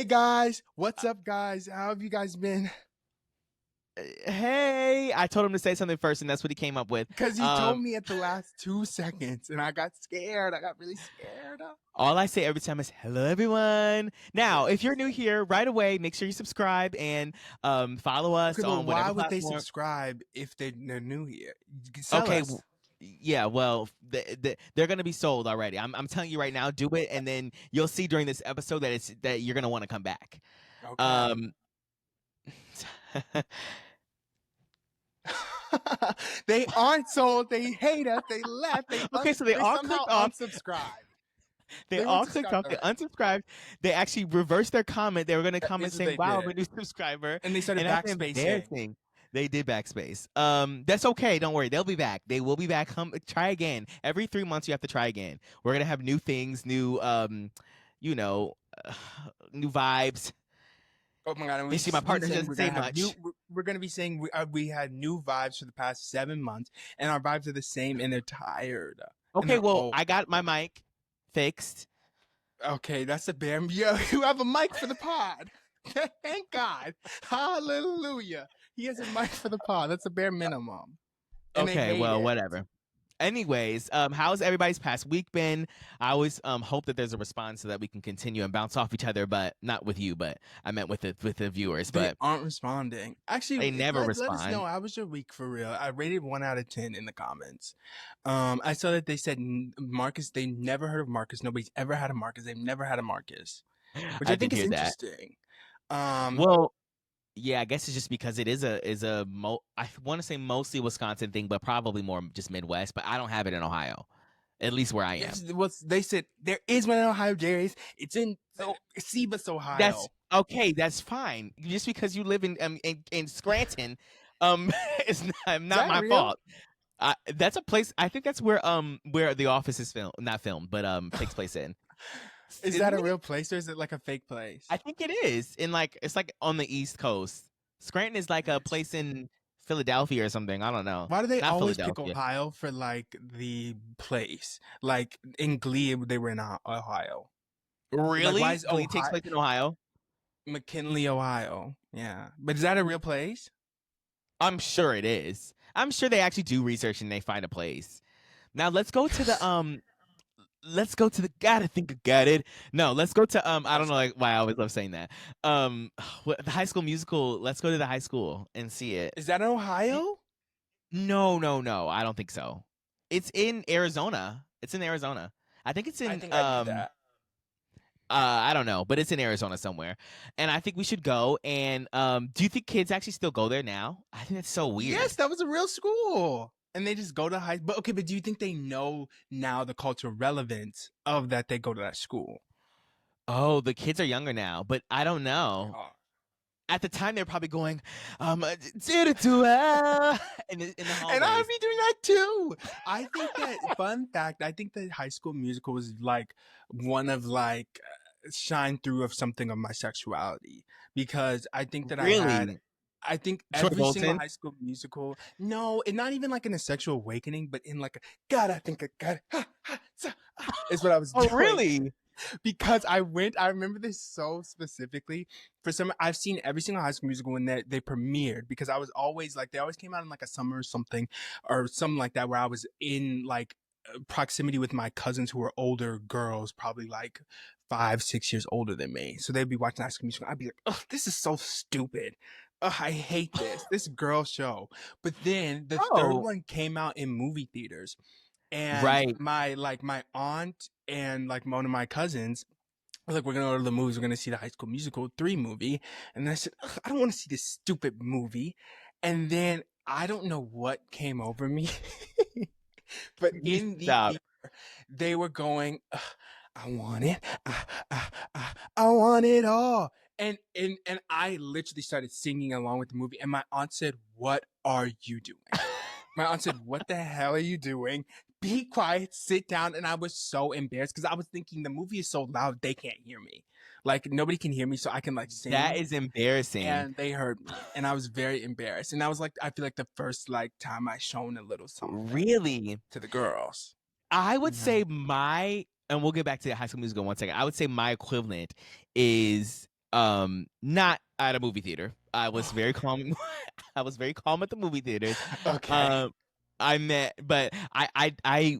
Hey guys, what's up guys? How have you guys been? Hey, I told him to say something first, and that's what he came up with. Because he told me at the last 2 seconds and I got scared. I got really scared. All I say every time is "Hello, everyone." Now, if you're new here, right away, make sure you subscribe and follow us Okay, but on why whatever would they platform. subscribe if they're new here? Sell Okay, us. yeah, well, they're gonna be sold already. I'm telling you right now, do it, and then you'll see during this episode that you're gonna want to come back. Okay. Um, They aren't sold. They hate us. They left. okay, so they They all somehow clicked off. unsubscribed. They They all clicked unsubscribed off. They already. unsubscribed. They actually reversed their comment. They were going to comment Is what saying, they "Wow, I'm a did. new subscriber," And they started and that's backspacing. embarrassing. They did backspace. That's okay. Don't worry. They'll be back. They will be back. Try again. Every 3 months, you have to try again. We're gonna have new things, new, you know, new vibes. Oh my god! And You see, my partner saying doesn't say much. We're gonna be saying we had new vibes for the past 7 months, and our vibes are the same, and they're tired. And Okay, they're well, old. I got my mic fixed. Okay, that's a bare. Yo, you have a mic for the pod. Thank God. Hallelujah. He has a mic for the pod. That's a bare minimum. And they Okay, hate well, it. whatever. Anyways, how's everybody's past week been? I always hope that there's a response so that we can continue and bounce off each other, but not with you, but I meant with the viewers. They But aren't responding. Actually, they never let us know. respond. How was your week for real? I rated 1 out of 10 in the comments. I saw that they said Marcus. They never heard of Marcus. Nobody's ever had a Marcus. They've never had a Marcus, which I I did think is hear that. interesting. Well, yeah, I guess it's just because it is I want to say mostly Wisconsin thing, but probably more just Midwest. But I don't have it in Ohio, at least where I am. Yes, they said there is one in Ohio, Darius. It's in Cebus, Ohio. That's okay. That's fine. Just because you live in Scranton, it's not my real? fault. That's a place. I think that's where The Office is filmed, not filmed, but takes place in. Is that a real place or is it like a fake place? I think it is it's like on the East Coast. Scranton is like a place in Philadelphia or something. I don't know. Why do they Not always pick Philadelphia. Ohio for like the place? Like in Glee, they were in Ohio. Really? Why is Glee takes place in Ohio? McKinley, Ohio. Yeah, but is that a real place? I'm sure it is. I'm sure they actually do research and they find a place. Now let's go to the let's go to the gotta think I got it. No, let's go to I don't know like why I always love saying that. The High School Musical. Let's go to the high school and see it. Is that in Ohio? No, I don't think so. It's in Arizona. It's in Arizona. I think it's in I think I knew that. I don't know, but it's in Arizona somewhere. And I think we should go. And do you think kids actually still go there now? I think that's so weird. Yes, that was a real school. And they just go to high. But okay, but do you think they know now the cultural relevance of that they go to that school? Oh, the kids are younger now, but I don't know. Oh. At the time, they're probably going, did it to in the hallways. And I'd be doing that too. I think that fun fact. I think that High School Musical was like one of like shine through of something of my sexuality because I think that Really? I think Troy every single Bolton? High School Musical. No, and not even like in a sexual awakening, but in like a God, I think I got it. Is what I was doing. Oh, really? Because I remember this so specifically. I've seen every single High School Musical when they premiered because I was always like, they always came out in like a summer or something like that where I was in like proximity with my cousins who were older girls, probably like 5-6 years older than me. So they'd be watching High School Musical. I'd be like, oh, this is so stupid. Oh, I hate this girl show. But then the third one came out in movie theaters. And my aunt and like one of my cousins were like, we're gonna go to the movies, we're gonna see the High School Musical 3 movie. And I said, I don't want to see this stupid movie. And then I don't know what came over me. But in the theater, they were going, I want it. I want it all. And I literally started singing along with the movie. And my aunt said, what are you doing? My aunt said, what the hell are you doing? Be quiet, sit down. And I was so embarrassed because I was thinking the movie is so loud, they can't hear me. Like nobody can hear me, so I can like sing. That is embarrassing. And they heard me. And I was very embarrassed. And that was like, I feel like the first like time I shown a little something. Really? To the girls. I would say and we'll get back to the High School Musical in 1 second. I would say my equivalent is not at a movie theater. I was very calm. I was very calm at the movie theaters. Okay. Um, but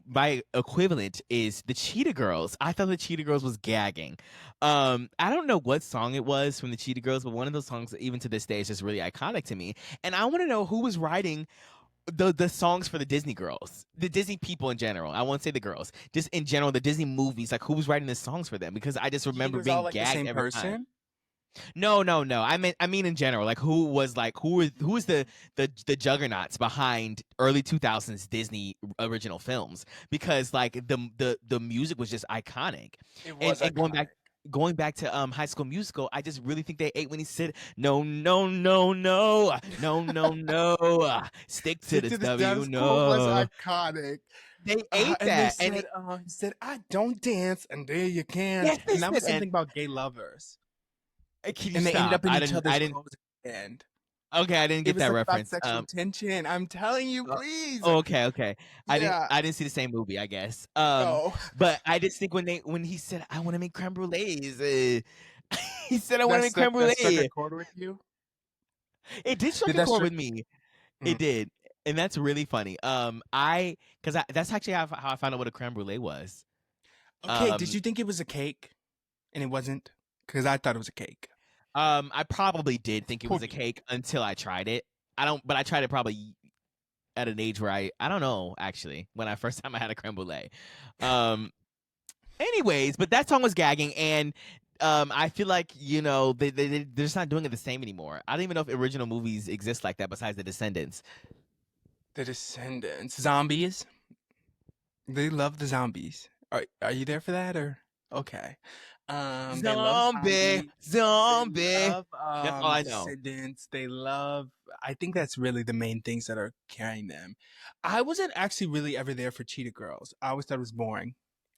my equivalent is the Cheetah Girls. I thought the Cheetah Girls was gagging. I don't know what song it was from the Cheetah Girls, but one of those songs, that even to this day, is just really iconic to me. And I want to know who was writing the songs for the Disney girls, the Disney people in general. I won't say the girls, just in general, the Disney movies. Like, who was writing the songs for them? Because I just Do you think it remember was all being like the gagged same every time. person? No, no, no. I mean in general, like who is the juggernauts behind early 2000s Disney original films? Because like the music was just iconic. It And was going back to High School Musical, I just really think they ate when he said no, no, no, no, no, no, no, stick to Stick this to the W, status quo was no. iconic. They ate And they that, and said, he said, I don't dance, and there you can. yes, they And that said, was something about gay lovers. can you And they ended stop? up in each I other's didn't. clothes at the end. Okay, I didn't It get was that something about reference. sexual tension. I'm telling you, Uh, please. oh, okay, okay. Yeah. I didn't see the same movie, I guess. Oh, But I just think when he said I want to make creme brulees, he said I want to that make creme struck a brulee. chord with you. It did strike Did a that chord struck? with me. It Mm. did, and that's really funny. That's actually how I found out what a creme brulee was. Okay. Did Um, you think it was a cake, and it wasn't? Because I thought it was a cake. I probably did think it Poor was a me. cake until I tried it. But I tried it probably at an age where I don't know actually when I first time I had a creme brulee. Um, Anyways, but that song was gagging, and I feel like they're just not doing it the same anymore. I don't even know if original movies exist like that besides The Descendants. The Descendants, zombies. They love the zombies. Are you there for that or okay? They love Zombie, zombies. They zombie. love That's all I know. Descendants. They love. I think that's really the main things that are carrying them. I wasn't actually really ever there for Cheetah Girls. I always thought it was boring.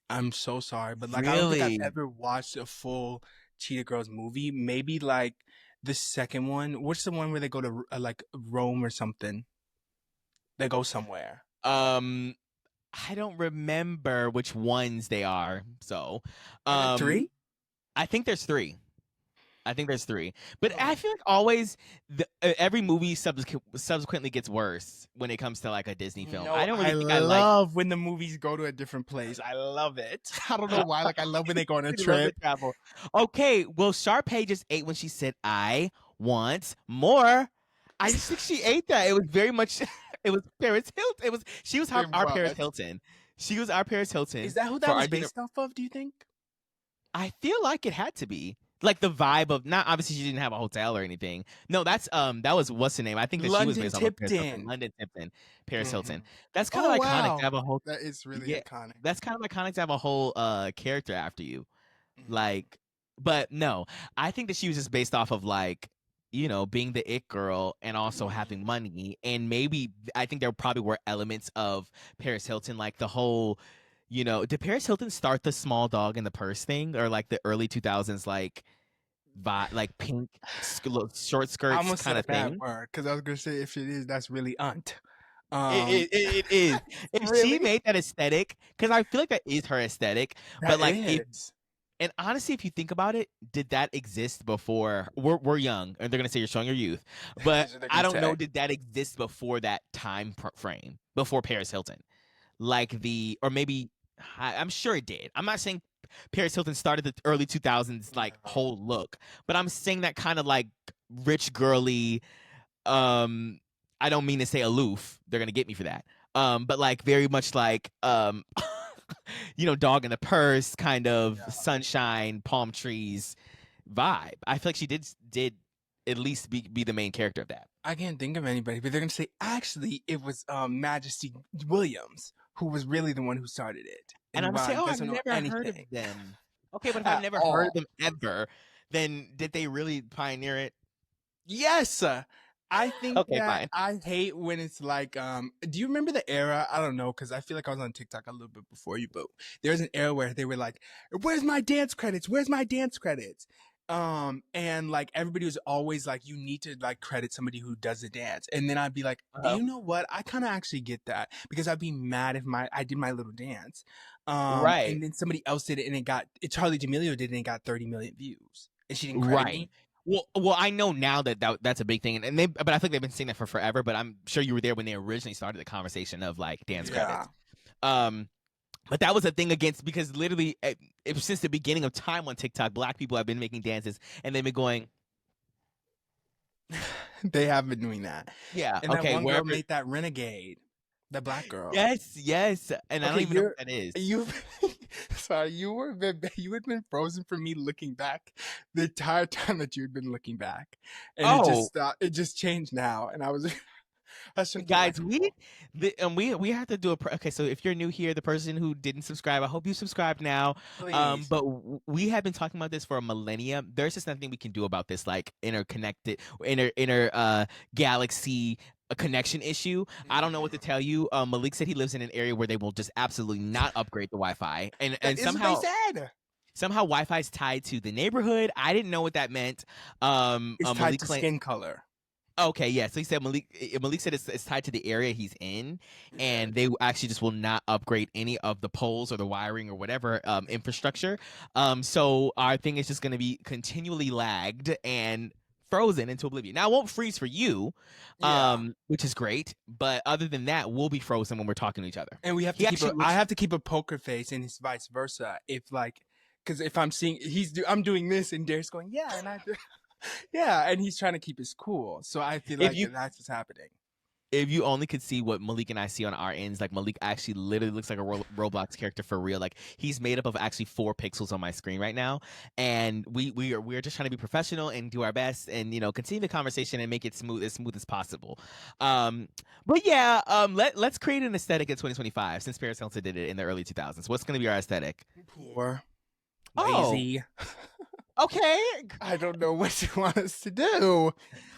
I'm so sorry, but like I don't think I've Really? ever watched a full Cheetah Girls movie. Maybe like the second one. What's the one where they go to like Rome or something? They go somewhere. Um, I don't remember which ones they are. So, Are there um, three? I think there's three. I think there's three, but I Oh. feel like always every movie subsequently gets worse when it comes to like a Disney film. I No, don't I really think I like. love when the movies go to a different place. I love it. I don't know why. Like I love when they go on a We love the trip. travel. Okay, well, Sharpay just ate when she said, "I want more." I just think she ate that. It was very much. It was Paris Hilton. She was It our Paris was. Hilton. She was our Paris Is Hilton that who for that was our dinner. based off of? Do you think? I feel like it had to be like the vibe of not obviously she didn't have a hotel or anything. No, that was what's the name? I think that she was London based off of Paris Hilton, Tipton. London Tipton, Paris Hmm. Hilton. That's kind of Oh iconic to wow, have a whole that is really yeah. iconic. That's kind of iconic to have a whole character after you. Hmm. Like, but no, I think that she was just based off of like, being the it girl and also having money. And maybe I think there probably were elements of Paris Hilton, like the whole, did Paris Hilton start the small dog in the purse thing or like the early 2000s, like, like pink short I skirts almost said kind a of bad thing? word because I was gonna say if it is, that's really aunt. It is. If she Really? made that aesthetic, because I feel like that is her aesthetic, but That like if is. and honestly, if you think about it, did that exist before? We're young, and they're gonna say you're showing your youth, but That's what they're I gonna don't know. say. Did that exist before that time frame? Before Paris Hilton, like or maybe I'm sure it did. I'm not saying Paris Hilton started the early 2000s like No. whole look, but I'm saying that kind of like rich girly. Um, I don't mean to say aloof. They're gonna get me for that. But like very much like dog in the purse, kind of Yeah. sunshine, palm trees vibe. I feel like she did at least be the main character of that. I can't think of anybody, but they're gonna say actually it was Majesty Williams who was really the one who started it, And and I'm gonna say, Ron oh, I've doesn't know never heard of anything them. Okay, but if I've at never heard of all. them ever, then did they really pioneer it? Yes, I think Okay, that fine. I hate when it's like, do you remember the era? I don't know, because I feel like I was on TikTok a little bit before you, but there's an era where they were like, "Where's my dance credits? Where's my dance credits?" And like everybody was always like, "You need to like credit somebody who does the dance," and then I'd be like, Uh, "You know what? I kind of actually get that because I'd be mad if I did my little dance, right. and then somebody else did it and it got Charlie D'Amelio did it and it got 30 million views." and she didn't credit Right. me. Well, I know now that's a big thing, and but I think they've been saying that for forever. But I'm sure you were there when they originally started the conversation of like dance Yeah. credits. But that was a thing against, because literally since the beginning of time on TikTok, Black people have been making dances, and they've been going, They have been doing that. yeah, And that okay, one girl wherever. made that renegade, the Black girl. Yes, and I don't Okay, even know what that is. you sorry, you had been frozen from me looking back the entire time that you had been looking back. And it just Oh, stopped, it just changed now. And I was trying to keep my guys, cool. we have to do okay. So if you're new here, the person who didn't subscribe, I hope you subscribe now. Please. But we have been talking about this for a millennium. There's just nothing we can do about this, like interconnected, inner galaxy a connection issue. I don't know what to tell you. Malik said he lives in an area where they will just absolutely not upgrade the Wi-Fi, and That is what they said. somehow Wi-Fi is tied to the neighborhood. I didn't know what that meant. It's tied Malik to claimed. skin color. Okay, yeah. So he said Malik said it's tied to the area he's in, and they actually just will not upgrade any of the poles or the wiring or whatever infrastructure. So our thing is just going to be continually lagged and frozen into oblivion. Now it won't freeze for you, Yeah. which is great. But other than that, we'll be frozen when we're talking to each other. And we have He to keep actually I looks- have to keep a poker face, and it's vice versa. If like, because if I'm seeing I'm doing this, and Darius going, yeah, and yeah, and he's trying to keep his cool. So I feel like that's what's happening. If you only could see what Malik and I see on our ends, like Malik actually literally looks like a Roblox character for real. Like he's made up of actually 4 pixels on my screen right now, and we're just trying to be professional and do our best, and continue the conversation and make it smooth as possible. But yeah, let's create an aesthetic in 2025 since Paris Hilton did it in the early 2000s. What's going to be our aesthetic? Poor, Oh. lazy. Okay. I don't know what you want us to do.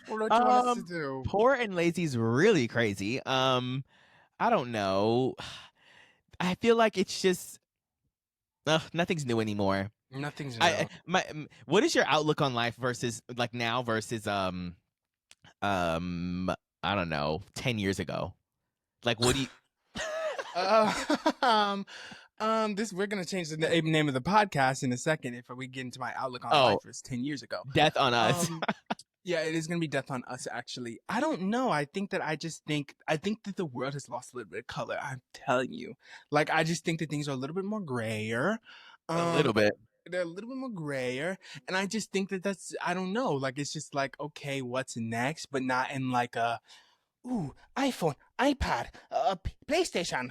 What do you want us to do? Poor and lazy is really crazy. I don't know. I feel like it's just nothing's new anymore. Nothing's new. What is your outlook on life versus like now versus I don't know, 10 years ago? Like what do you we're gonna change the name of the podcast in a second if we get into my outlook on life versus 10 years ago. Death on Us. Yeah, it is gonna be Death on Us. Actually, I don't know. I think that the world has lost a little bit of color. I'm telling you, like I just think that things are a little bit more grayer. A little bit. They're a little bit more grayer, and I just think that's I don't know. Like it's just like okay, what's next, but not in like a ooh, iPhone, iPad, PlayStation.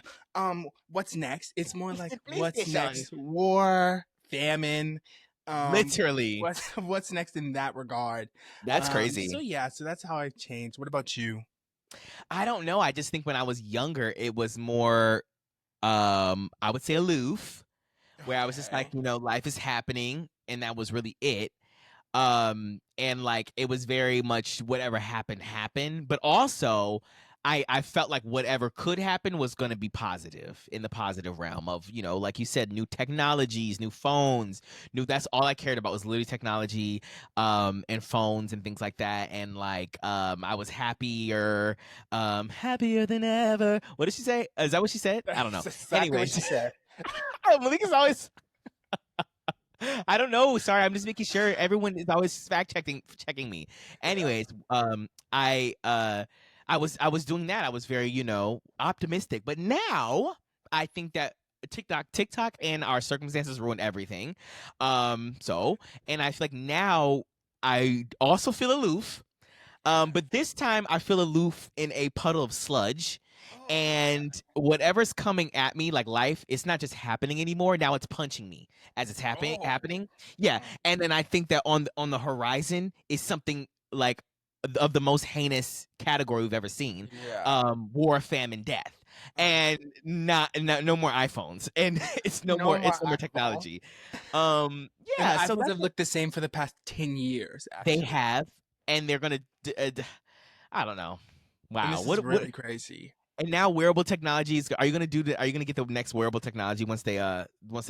What's next? It's more like what's next? War, famine. Literally. What's next in that regard? That's crazy. So yeah, so that's how I've changed. What about you? I don't know. I just think when I was younger, it was more, I would say aloof, where I was just like, life is happening, and that was really it. And like it was very much whatever happened, but also I felt like whatever could happen was going to be positive, in the positive realm of, like you said, new technologies, new phones, that's all I cared about was literally technology, and phones and things like that. And like, I was happier than ever. What did she say? Is that what she said? I don't know. That's exactly Anyway, what she said. Malik is always I don't know. Sorry, I'm just making sure everyone is always checking me. Anyways, I was doing that. I was very, optimistic. But now I think that TikTok and our circumstances ruin everything. And I feel like now I also feel aloof. But this time I feel aloof in a puddle of sludge. And whatever's coming at me, like life, it's not just happening anymore. Now it's punching me as it's happening. Yeah. And then I think that on the horizon is something like of the most heinous category we've ever seen. Yeah. War, famine, death. And no more iPhones. And it's no more technology. Yeah. And so iPhones have looked the same for the past 10 years. Actually. They have, and they're gonna I don't know. Wow. And this is really crazy. And now wearable technologies. Are you gonna get the next wearable technology once they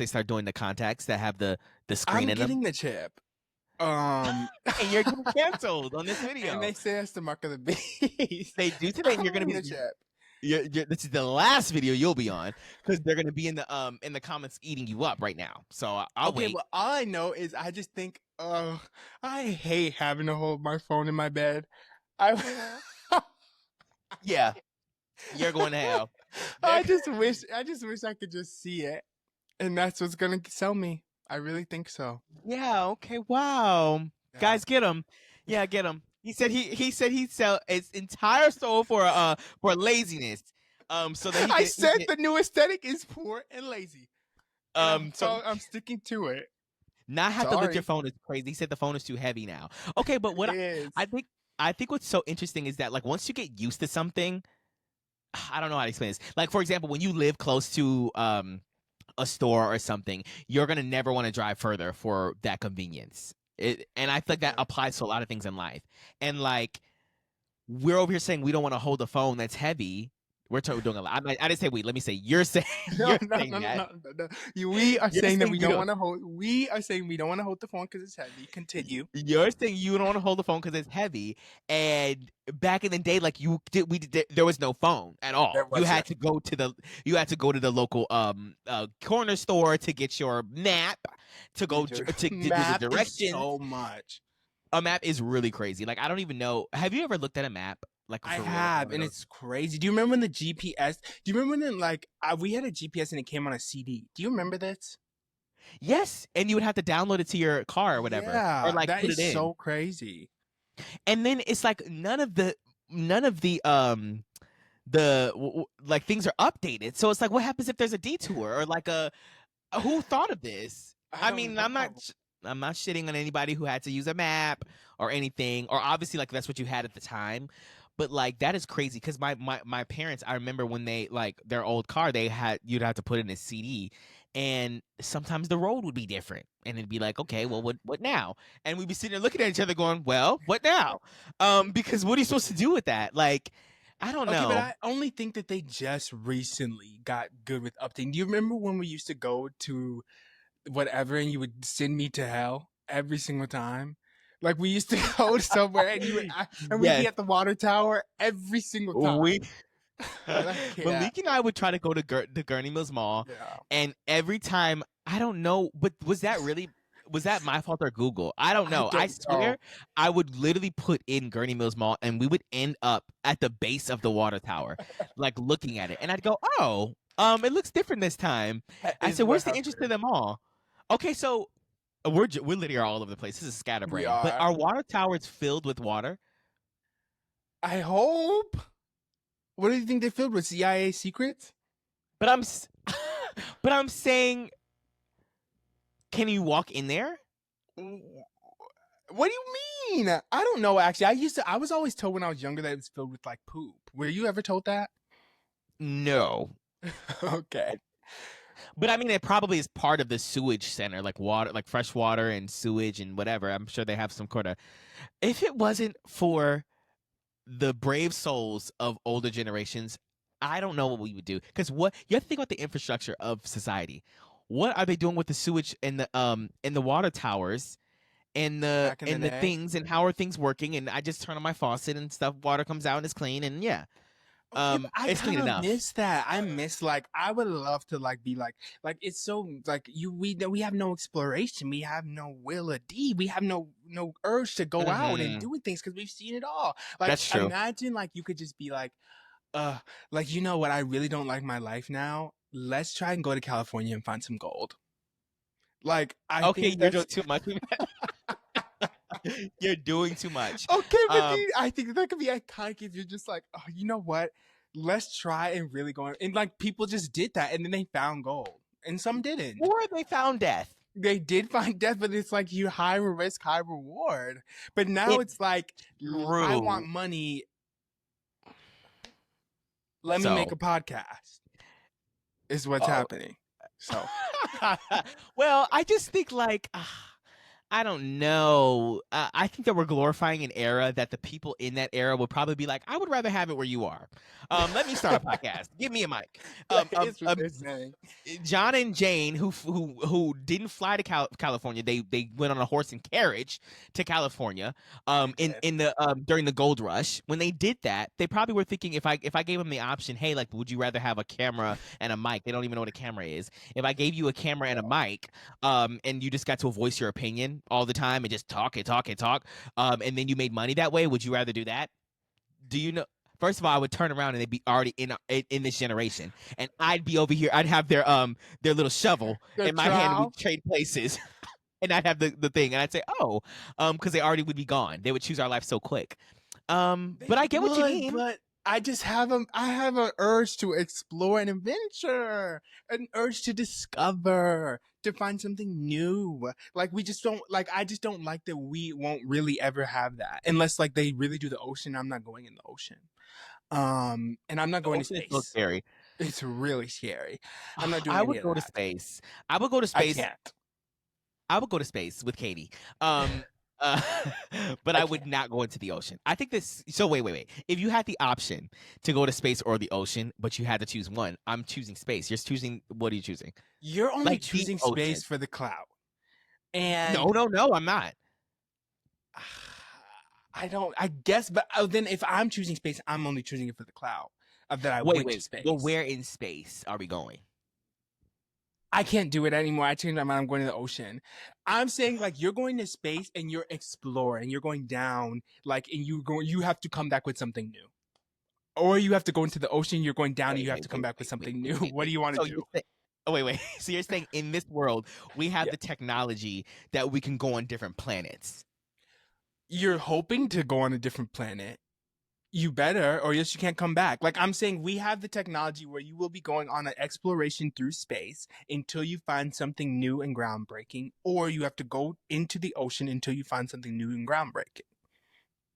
start doing the contacts that have the screen in them? I'm getting the chip. And you're getting canceled on this video. And they say that's the mark of the beast. They do today, and you're gonna be the chip. This is the last video you'll be on because they're gonna be in the comments eating you up right now. So I'll wait. Well, all I know is I just think I hate having to hold my phone in my bed. I Yeah, you're going to hell. I just wish I could just see it. And that's what's gonna sell me. I really think so. Yeah. Okay. Wow. Yeah. Guys, get him. Yeah, get him. He said he'd sell his entire soul for laziness. So that I he said could the new aesthetic is poor and lazy. And so I'm sticking to it. not have to lift your Sorry. phone is crazy. He said the phone is too heavy now. Okay, but It is. I think what's so interesting is that like once you get used to something, I don't know how to explain this. Like for example, when you live close to a store or something, you're gonna never want to drive further for that convenience. And I feel like that applies to a lot of things in life. And like we're over here saying we don't want to hold a phone that's heavy. We're doing a lot. I didn't say we. Let me say you're saying No, you're no, saying no, that. no, no, no. We are You're saying that saying we you don't don't. want to hold. We are saying we don't want to hold the phone because it's heavy. Continue. You're saying you don't want to hold the phone because it's heavy. And back in the day, like there was no phone at There all. You was had to go to the local corner store to get your map to go to do the map is directions. so much. A map is really crazy. Like I don't even know. Have you ever looked at a map? Like I for real? have, and it's crazy. Do you remember when the GPS? Do you remember when like we had a GPS and it came on a CD? Do you remember this? Yes, and you would have to download it to your car or whatever, or Yeah, like that put is it in. so crazy. And then it's like none of the like things are updated. So it's like, what happens if there's a detour or like who thought of this? I I don't mean, know. I'm not shitting on anybody who had to use a map or anything, or obviously like that's what you had at the time. But like that is crazy because my parents, I remember when they like their old car, you'd have to put in a CD, and sometimes the road would be different, and it'd be like, okay, well, what now? And we'd be sitting there looking at each other, going, well, what now? Because what are you supposed to do with that? Like, I don't Okay, but know. I only think that they just recently got good with updating. Do you remember when we used to go to whatever and you would send me to hell every single time? Like we used to go somewhere and and we'd be Yes, at the water tower every single we time. And I can't. Malik and I would try to go to the Gurney Mills Mall, Yeah. and every time I don't know, but was that my fault or Google? I don't I know. I don't know. swear, I would literally put in Gurney Mills Mall, and we would end up at the base of the water tower, like looking at it, and I'd go, "Oh, it looks different this time." That I is said, what "Where's the interest in happened. them all?" Okay, so we're literally all over the place. This is We scatterbrain, but are. are water towers filled with water? I hope. What do you think they filled with? CIA secrets? But but I'm saying, can you walk in there? What do you mean? I don't know actually. I was always told when I was younger that it was filled with like poop. Were you ever told that? No. Okay. But I mean, it probably is part of the sewage center, like water, like fresh water and sewage and whatever. I'm sure they have some kind of. If it wasn't for the brave souls of older generations, I don't know what we would do. Because what you have to think about the infrastructure of society. What are they doing with the sewage and the water towers Back in the and the day. things, and how are things working? And I just turn on my faucet and stuff, water comes out and it's clean, and yeah, Okay, but I it's clean kind of enough. miss that. I miss like I would love to like be like it's so like we have no exploration. We have no will or deed. We have no urge to go out and Hmm. doing things because we've seen it all. Like That's true. imagine like you could just be like you know what, I really don't like my life now. Let's try and go to California and find some gold. Like I Okay, think you're doing that's too much. You're doing too much. okay, but Um, dude, I think that could be iconic if you're just like, oh, you know what? Let's try and really go. And like people just did that, and then they found gold, and some didn't. or they found death. They did find death, but it's like you high risk, high reward. But now It's it's like, I want true. money. Let me make So, a podcast. Is what's oh. happening. So Well, I just think like I don't know. I think that we're glorifying an era that the people in that era would probably be like, I would rather have it where you are. Let me start a podcast. Give me a mic. that is what they're saying. John and Jane, who didn't fly to California, they went on a horse and carriage to California. They did. In the during the gold rush, when they did that, they probably were thinking, if I gave them the option, hey, like, would you rather have a camera and a mic? They don't even know what a camera is. If I gave you a camera and a mic, and you just got to voice your opinion, ocean all the time and just talk and talk and talk, and then you made money that way, would you rather do that? Do you know? First of all, I would turn around and they'd be already in this generation, and I'd be over here. I'd have their little shovel The in my hand, and trial. we'd trade places. And I'd have the thing, and I'd say, oh, because they already would be gone. They would choose our life so quick. But I get what you mean. But I just have I have an urge to explore an adventure, an urge to discover, to find something new. Like we just don't like. I just don't like that we won't really ever have that unless like they really do the ocean. I'm not going in the ocean. And I'm not The going to ocean is so space. scary. It's really scary. I'm not doing I any would of go to that. space. I would go to I space. can't. I would go to space with Katie. Uh, but I I would can't. not go into the ocean. I think this. So wait. If you had the option to go to space or the ocean, but you had to choose one, I'm choosing space. You're choosing. What are you choosing? You're only Like deep choosing ocean. space for the clout. And No, I'm not. I don't. I guess, but then if I'm choosing space, I'm only choosing it for the cloud of that I went to Wait. space. Well, where in space are we going? I can't do it anymore. I changed my mind. I'm going to the ocean. I'm saying like you're going to space and you're exploring. You're going down like and you have to come back with something new. Or you have to go into the ocean, you're going down and you have to come back with something new. What do you want to do? Wait. So you're saying in this world we have Yeah. the technology that we can go on different planets. You're hoping to go on a different planet. You better, or else you can't come back. Like I'm saying, we have the technology where you will be going on an exploration through space until you find something new and groundbreaking, or you have to go into the ocean until you find something new and groundbreaking.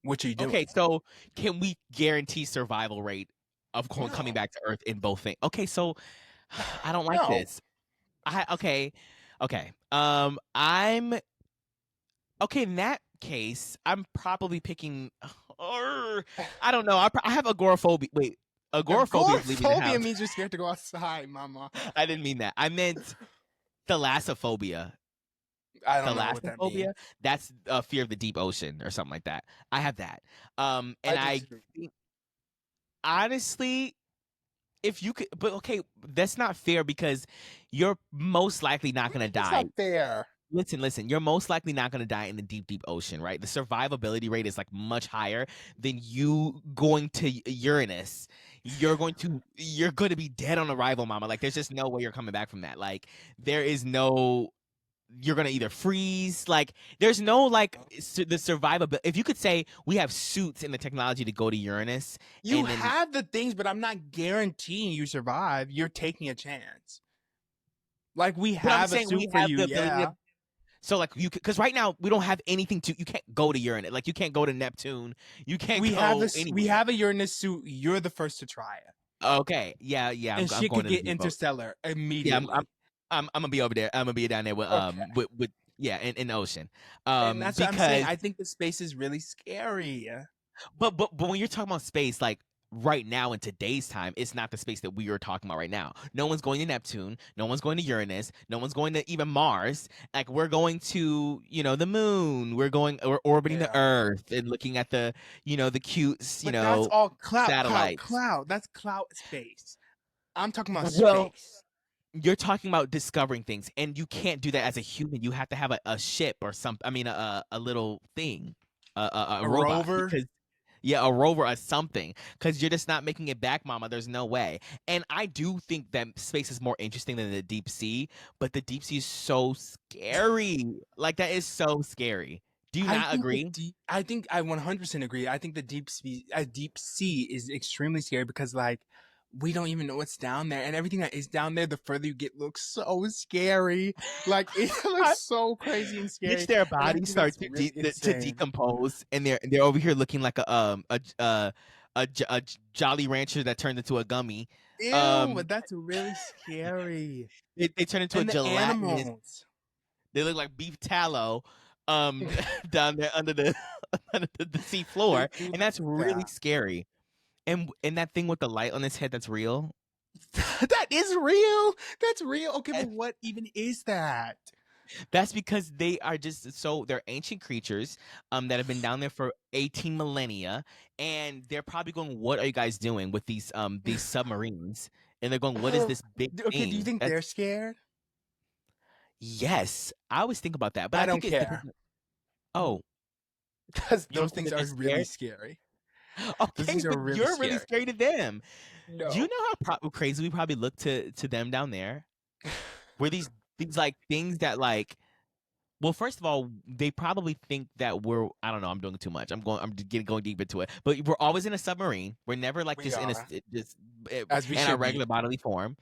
What are you doing? Okay, so can we guarantee survival rate of coming back to Earth in both things? Okay, so I don't like No. this. Okay. I'm okay in that case. I'm probably picking. I don't know. I have agoraphobia. Wait, agoraphobia is leaving the Agoraphobia house. means you're scared to go outside, mama. I didn't mean that. I meant thalassophobia. I don't know what that means. Thalassophobia. That's a fear of the deep ocean or something like that. I have that. And I think, honestly, if you could, but okay, that's not fair because you're most likely not going to die. That's not fair. Listen, you're most likely not going to die in the deep ocean, right? The survivability rate is like much higher than you going to Uranus. You're going to be dead on arrival, mama. Like there's just no way you're coming back from that. Like there is no, you're going to either freeze. Like there's no like the survivability. If you could say we have suits and the technology to go to Uranus. You have the things, but I'm not guaranteeing you survive. You're taking a chance. Like we have a suit for you, yeah. So like you, because right now we don't have anything to. You can't go to Uranus. Like you can't go to Neptune. You can't. We have a Uranus suit. You're the first to try it. Okay. Yeah. And she could get interstellar immediately. Yeah, I'm gonna be over there. I'm gonna be down there with with in the ocean. And that's what I'm saying. I think the space is really scary. But when you're talking about space, like right now in today's time, it's not the space that we are talking about right now. No one's going to Neptune. No one's going to Uranus. No one's going to even Mars. Like we're going to, the moon. We're orbiting the Earth and looking at the, the cute, that's all cloud, satellites. Cloud. That's cloud space. I'm talking about space. You're talking about discovering things, and you can't do that as a human. You have to have a ship or something. I mean, a little thing, a robot. Rover. Yeah, a rover or something, because you're just not making it back, mama. There's no way. And I do think that space is more interesting than the deep sea, but the deep sea is so scary. Like, that is so scary. Do you not agree? I think I 100% agree. I think the deep sea is extremely scary because, like, we don't even know what's down there, and everything that is down there, the further you get, looks so scary. Like it looks so crazy and scary. Their bodies start to decompose, and they're over here looking like a Jolly Rancher that turned into a gummy. Ew, but that's really scary. They turn into a gelatinous. They look like beef tallow, down there under the sea floor, and that's really scary. And that thing with the light on his head, that's real? That is real. That's real. Okay, but what even is that? That's because they're ancient creatures that have been down there for 18 millennia, and they're probably going, what are you guys doing with these submarines? And they're going, what is this big thing? Okay, do you think they're scared? Yes, I always think about that, but I I don't think it depends. care Oh, because you those don't think things that they're are really scared? scary. Those Okay, things are but really you're really scary. scary to them. Do you No. know how crazy we probably look to them down there? Were these like things that like well, first of all, they probably think that we're I don't know, I'm doing too much. I'm getting going deep into it. But we're always in a submarine. We're never like We just in a are, just as we in our should be. regular bodily form.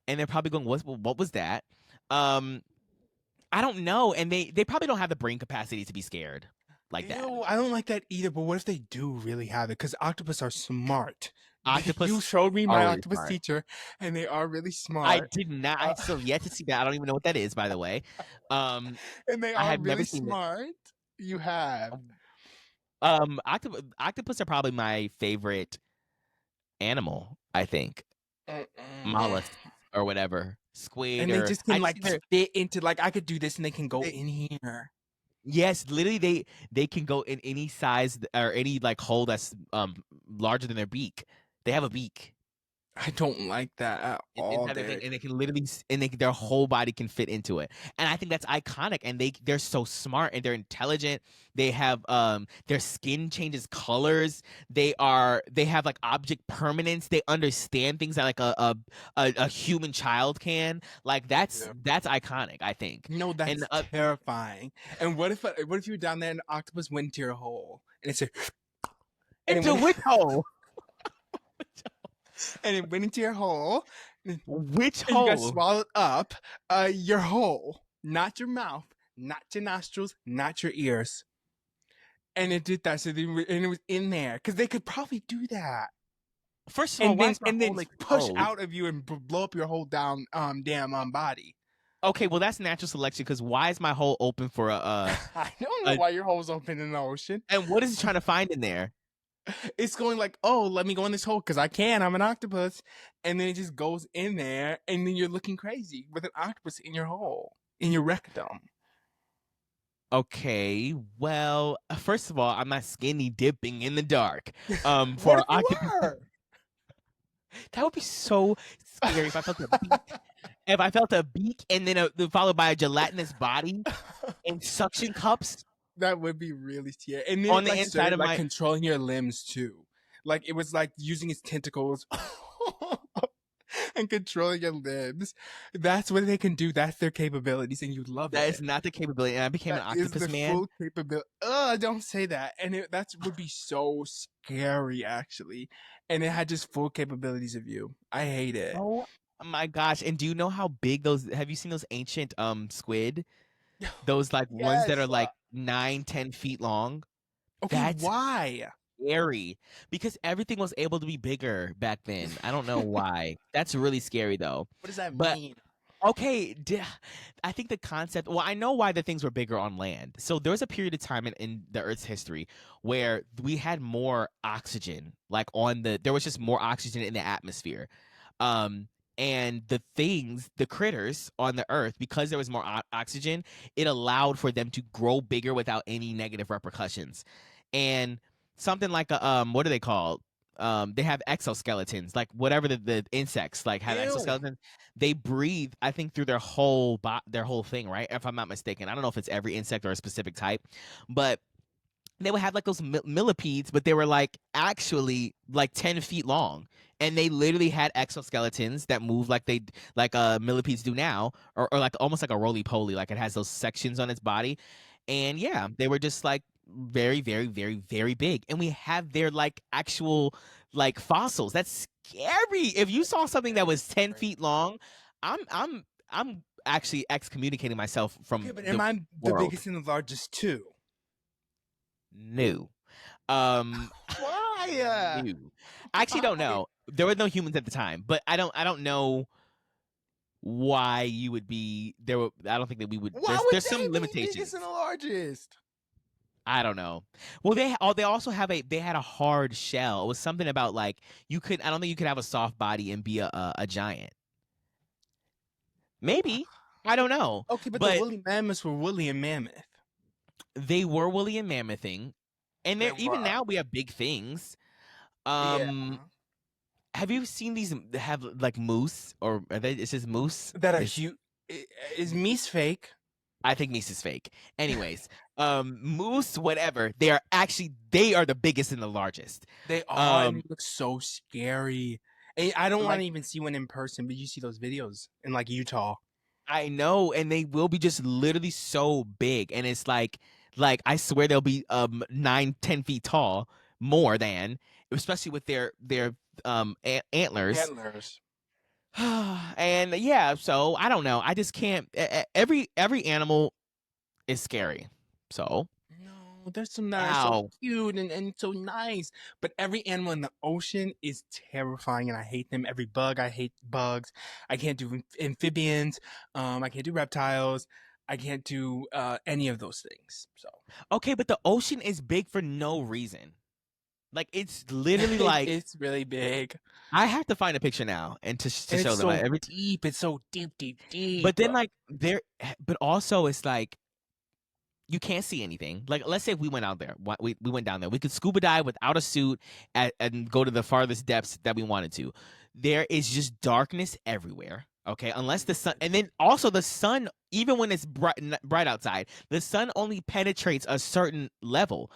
And they're probably going, what was that? Um I don't know. And they probably don't have the brain capacity to be scared like that. Ew, I don't like that either. But what if they do really have it? Because octopus are smart. You Octopus showed me are my really octopus smart. teacher, and they are really I smart. did not. I Uh, still yet to see that. I don't even know what that is, by the way. Um, and they I are have never really seen it. smart. You have. Octopus are probably my favorite animal. I think Mm-mm. mollusks or whatever, squid And they or just I can just like think they're fit into like I could do this, and they can go they, in here. yes, literally they can go in any size or any like hole that's larger than their beak. They have a beak. I don't like that at all, Inside their thing, Derek. and they can literally their whole body can fit into it, and I think that's iconic. And they're so smart and they're intelligent. They have their skin changes colors. They have like object permanence. They understand things that like a human child can. Like Yeah. that's iconic, I think. No, And that's terrifying. And what if you were down there and an octopus went into your hole and it's a and it into went which hole? and it went into your hole and Which you got hole? swallowed up your hole, not your mouth, not your nostrils, not your ears. And it did that, and it was in there because they could probably do that, First of all, why is my and hole then push exposed? out of you and blow up your whole down damn body. Okay, well that's natural selection because why is my hole open for I don't know a why your hole's open in the ocean. and what is it trying to find in there? It's going like, oh, let me go in this hole because I can. I'm an octopus, and then it just goes in there, and then you're looking crazy with an octopus in your hole, in your rectum. Okay, well, first of all, I'm not skinny dipping in the dark. What For if you octopus, were? that would be so scary if I felt a beak. If I felt a beak and then followed by a gelatinous body and suction cups That would be really scary. And then on it the like inside started of like my. controlling your limbs too. Like it was like using its tentacles and controlling your limbs. That's what they can do. That's their capabilities, and you love That it. is not the capability, and I became an That is octopus the man. full capability. Don't say that. And that would be so scary, actually. And it had just full capabilities of you. I hate it. Oh my gosh! And do you know how big those? Have you seen those ancient squid? Those like ones that Yes. are like 9, 10 feet long. Okay, That's why? scary because everything was able to be bigger back then. I don't know why. That's really scary though. What does that But mean? okay, I think the concept. Well, I know why the things were bigger on land. So there was a period of time in the Earth's history where we had more oxygen, like there was just more oxygen in the atmosphere. Um, and the critters on the Earth, because there was more oxygen, it allowed for them to grow bigger without any negative repercussions. And something like what are they called? They have exoskeletons, like whatever the insects like have Ew. exoskeletons. They breathe, I think, through their whole thing, right? If I'm not mistaken, I don't know if it's every insect or a specific type, but they would have like those millipedes, but they were like actually like 10 feet long, and they literally had exoskeletons that move like millipedes do now, or like almost like a roly poly, like it has those sections on its body, and yeah, they were just like very, very, very, very big, and we have their like actual like fossils. That's scary. If you saw something that was 10 feet long, I'm actually excommunicating myself Okay, from but the am I the world. biggest and the largest too? No. Um, Why? no. I actually don't Why? know. There were no humans at the time, but I don't know why you would be there. I don't think that we would. Why There's would there's some they be biggest limitations. and the largest? I don't know. Well, they also they had a hard shell. It was something about like you could. I don't think you could have a soft body and be a giant. Maybe, I don't know, Okay, but the but woolly mammoths were woolly and mammoth. they were woolly and mammothing, and They they're even were. now we have big things. Yeah. Um, Have you seen these have like moose or are they? It's just moose. That are It's huge. Is Mies fake? I think Mies is fake. Anyways, moose, whatever. They are the biggest and the largest. They are, and they look so scary. And I don't want Like to even see one in person, but you see those videos in like Utah. I know, and they will be just literally so big, and it's like I swear they'll be 9-10 feet tall, more than, especially with their antlers. Antlers. And yeah, so I don't know. I just can't. Every animal is scary. So No, there's some that are so ow. cute and so nice. But every animal in the ocean is terrifying and I hate them. Every bug, I hate bugs. I can't do amphibians. I can't do reptiles. I can't do any of those things. So Okay, but the ocean is big for no reason. Like it's literally like it's really big. I have to find a picture now and to And show it's them so every. deep. It's so deep, deep, deep. But then like but also it's like you can't see anything. Like let's say if we went out there, we went down there, we could scuba dive without a suit and go to the farthest depths that we wanted to. There is just darkness everywhere. Okay, unless the sun, and then also the sun, even when it's bright outside, the sun only penetrates a certain level.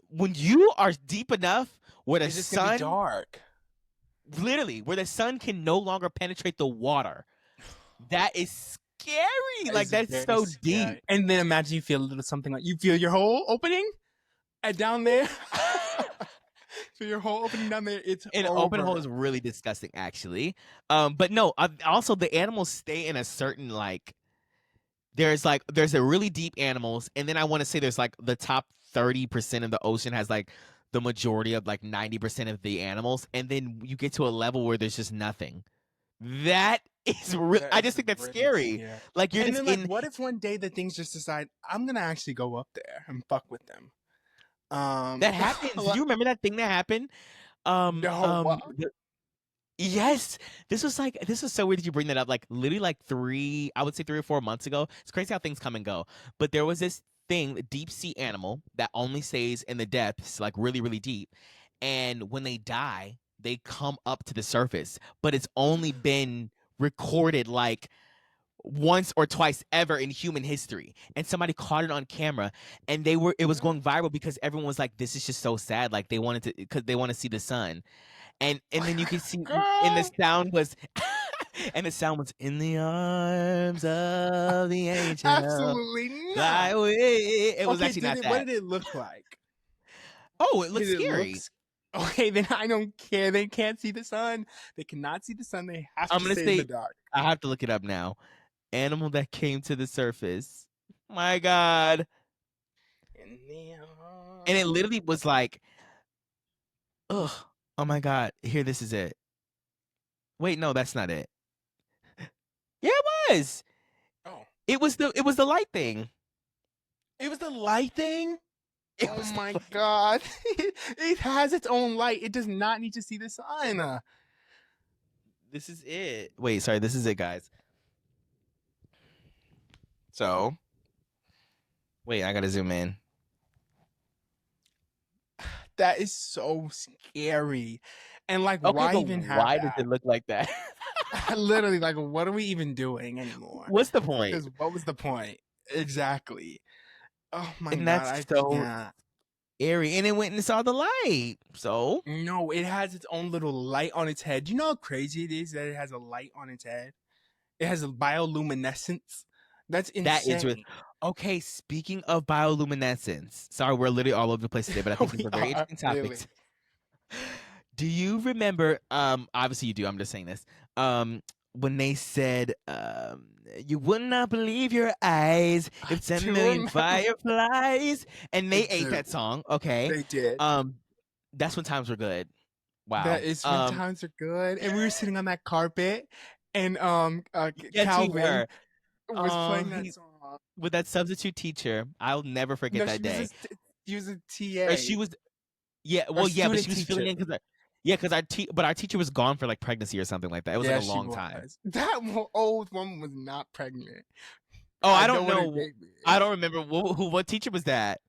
When you are deep enough where the it's just gonna be sun, dark. literally, where the sun can no longer penetrate the water, that is scary. Like that's very so scary. deep. And then imagine you feel a little something like you feel your hole opening down there. So your hole opening down there, it's An over. open hole is really disgusting, actually. But no, also the animals stay in a certain like. There's a really deep animals, and then I want to say there's like the top 30% of the ocean has like the majority of like 90% of the animals, and then you get to a level where there's just nothing. That is real. I just think that's really scary. scary. Like you're And just then, like, in. what if one day the things just decide I'm gonna actually go up there and fuck with them? That happens. Do you remember that thing that happened? No, what? Yes, this was so weird that you bring that up. Like literally, like I would say 3 or 4 months ago. It's crazy how things come and go. But there was this thing, deep sea animal that only stays in the depths, like really, really deep. And when they die, they come up to the surface. But it's only been recorded like once or twice ever in human history, and somebody caught it on camera, and it was going viral because everyone was like, this is just so sad, like they wanted to, because they want to see the sun, and then you can see, and the sound was and the sound was in the arms of the angel. Absolutely not. It was actually not that. What did it look like? Oh, it looked scary. Okay, then I don't care. They can't see the sun. They cannot see the sun. They have to stay in the dark. I have to look it up now. Animal that came to the surface. My God. And it literally was like, ugh. Oh my God. Here, this is it. Wait, no, that's not it. Yeah, it was. Oh. It was the light thing. It was the light thing? Oh my God. It has its own light. It does not need to see the sun. This is it. Wait, sorry. This is it, guys. So, wait, I gotta zoom in. That is so scary. And like, okay, why even have why that? does it look like that? Literally, like, what are we even doing anymore? What's the point? Because what was the point? Exactly. Oh my God, that's so scary. And it went and saw the light. So no, it has its own little light on its head. Do you know how crazy it is that it has a light on its head? It has a bioluminescence. That's insane. That is really, okay, speaking of bioluminescence. Sorry, we're literally all over the place today, but I think these are very interesting topics. Really? Do you remember, obviously you do, I'm just saying this, when they said, you would not believe your eyes if 10 million fireflies, and they ate that song, okay? They did. That's when times were good. Wow. That is when times are good. And we were sitting on that carpet, and Calvin was playing that song. With that substitute teacher. I'll never forget that day. She was a TA. Or she was, yeah, well, yeah, but she was filling in because our teacher was gone for like pregnancy or something like that. It was like a long time. That old woman was not pregnant. Oh, I don't know. I don't remember what teacher was that.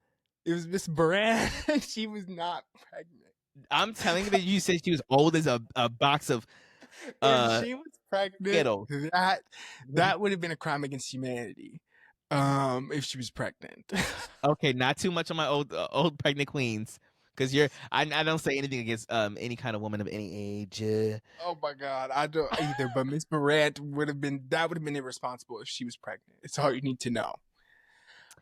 It was Miss Baran. She was not pregnant. I'm telling you that you said she was old as a box of If Uh, she was pregnant, Skittles. that would have been a crime against humanity. If she was pregnant. Okay, not too much on my old pregnant queens, because I don't say anything against any kind of woman of any age. Oh my God, I don't either. But Miss Barrett would have been irresponsible if she was pregnant. It's all you need to know.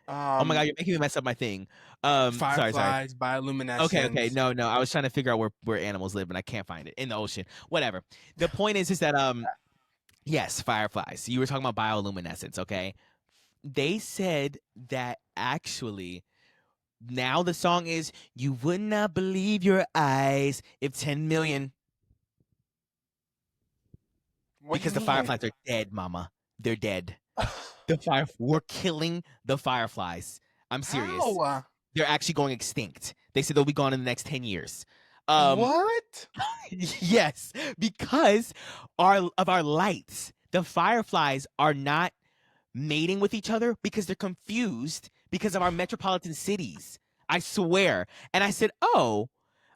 Oh my God, Um, you're making me mess up my thing. Sorry. Fireflies, Okay. bioluminescence. No. I was trying to figure out where animals live, and I can't find it in the ocean. Whatever. The point is that yes, fireflies. You were talking about bioluminescence. Okay, they said that actually now the song is "You Would Not Believe Your Eyes If 10 Million." What do Because you the mean? fireflies are dead, Mama. They're dead. How? We're killing the fireflies. I'm serious. They're actually going extinct. They said they'll be gone in the next 10 years. What? Yes, because our lights, the fireflies are not mating with each other because they're confused because of our metropolitan cities. I swear. And I said, "Oh,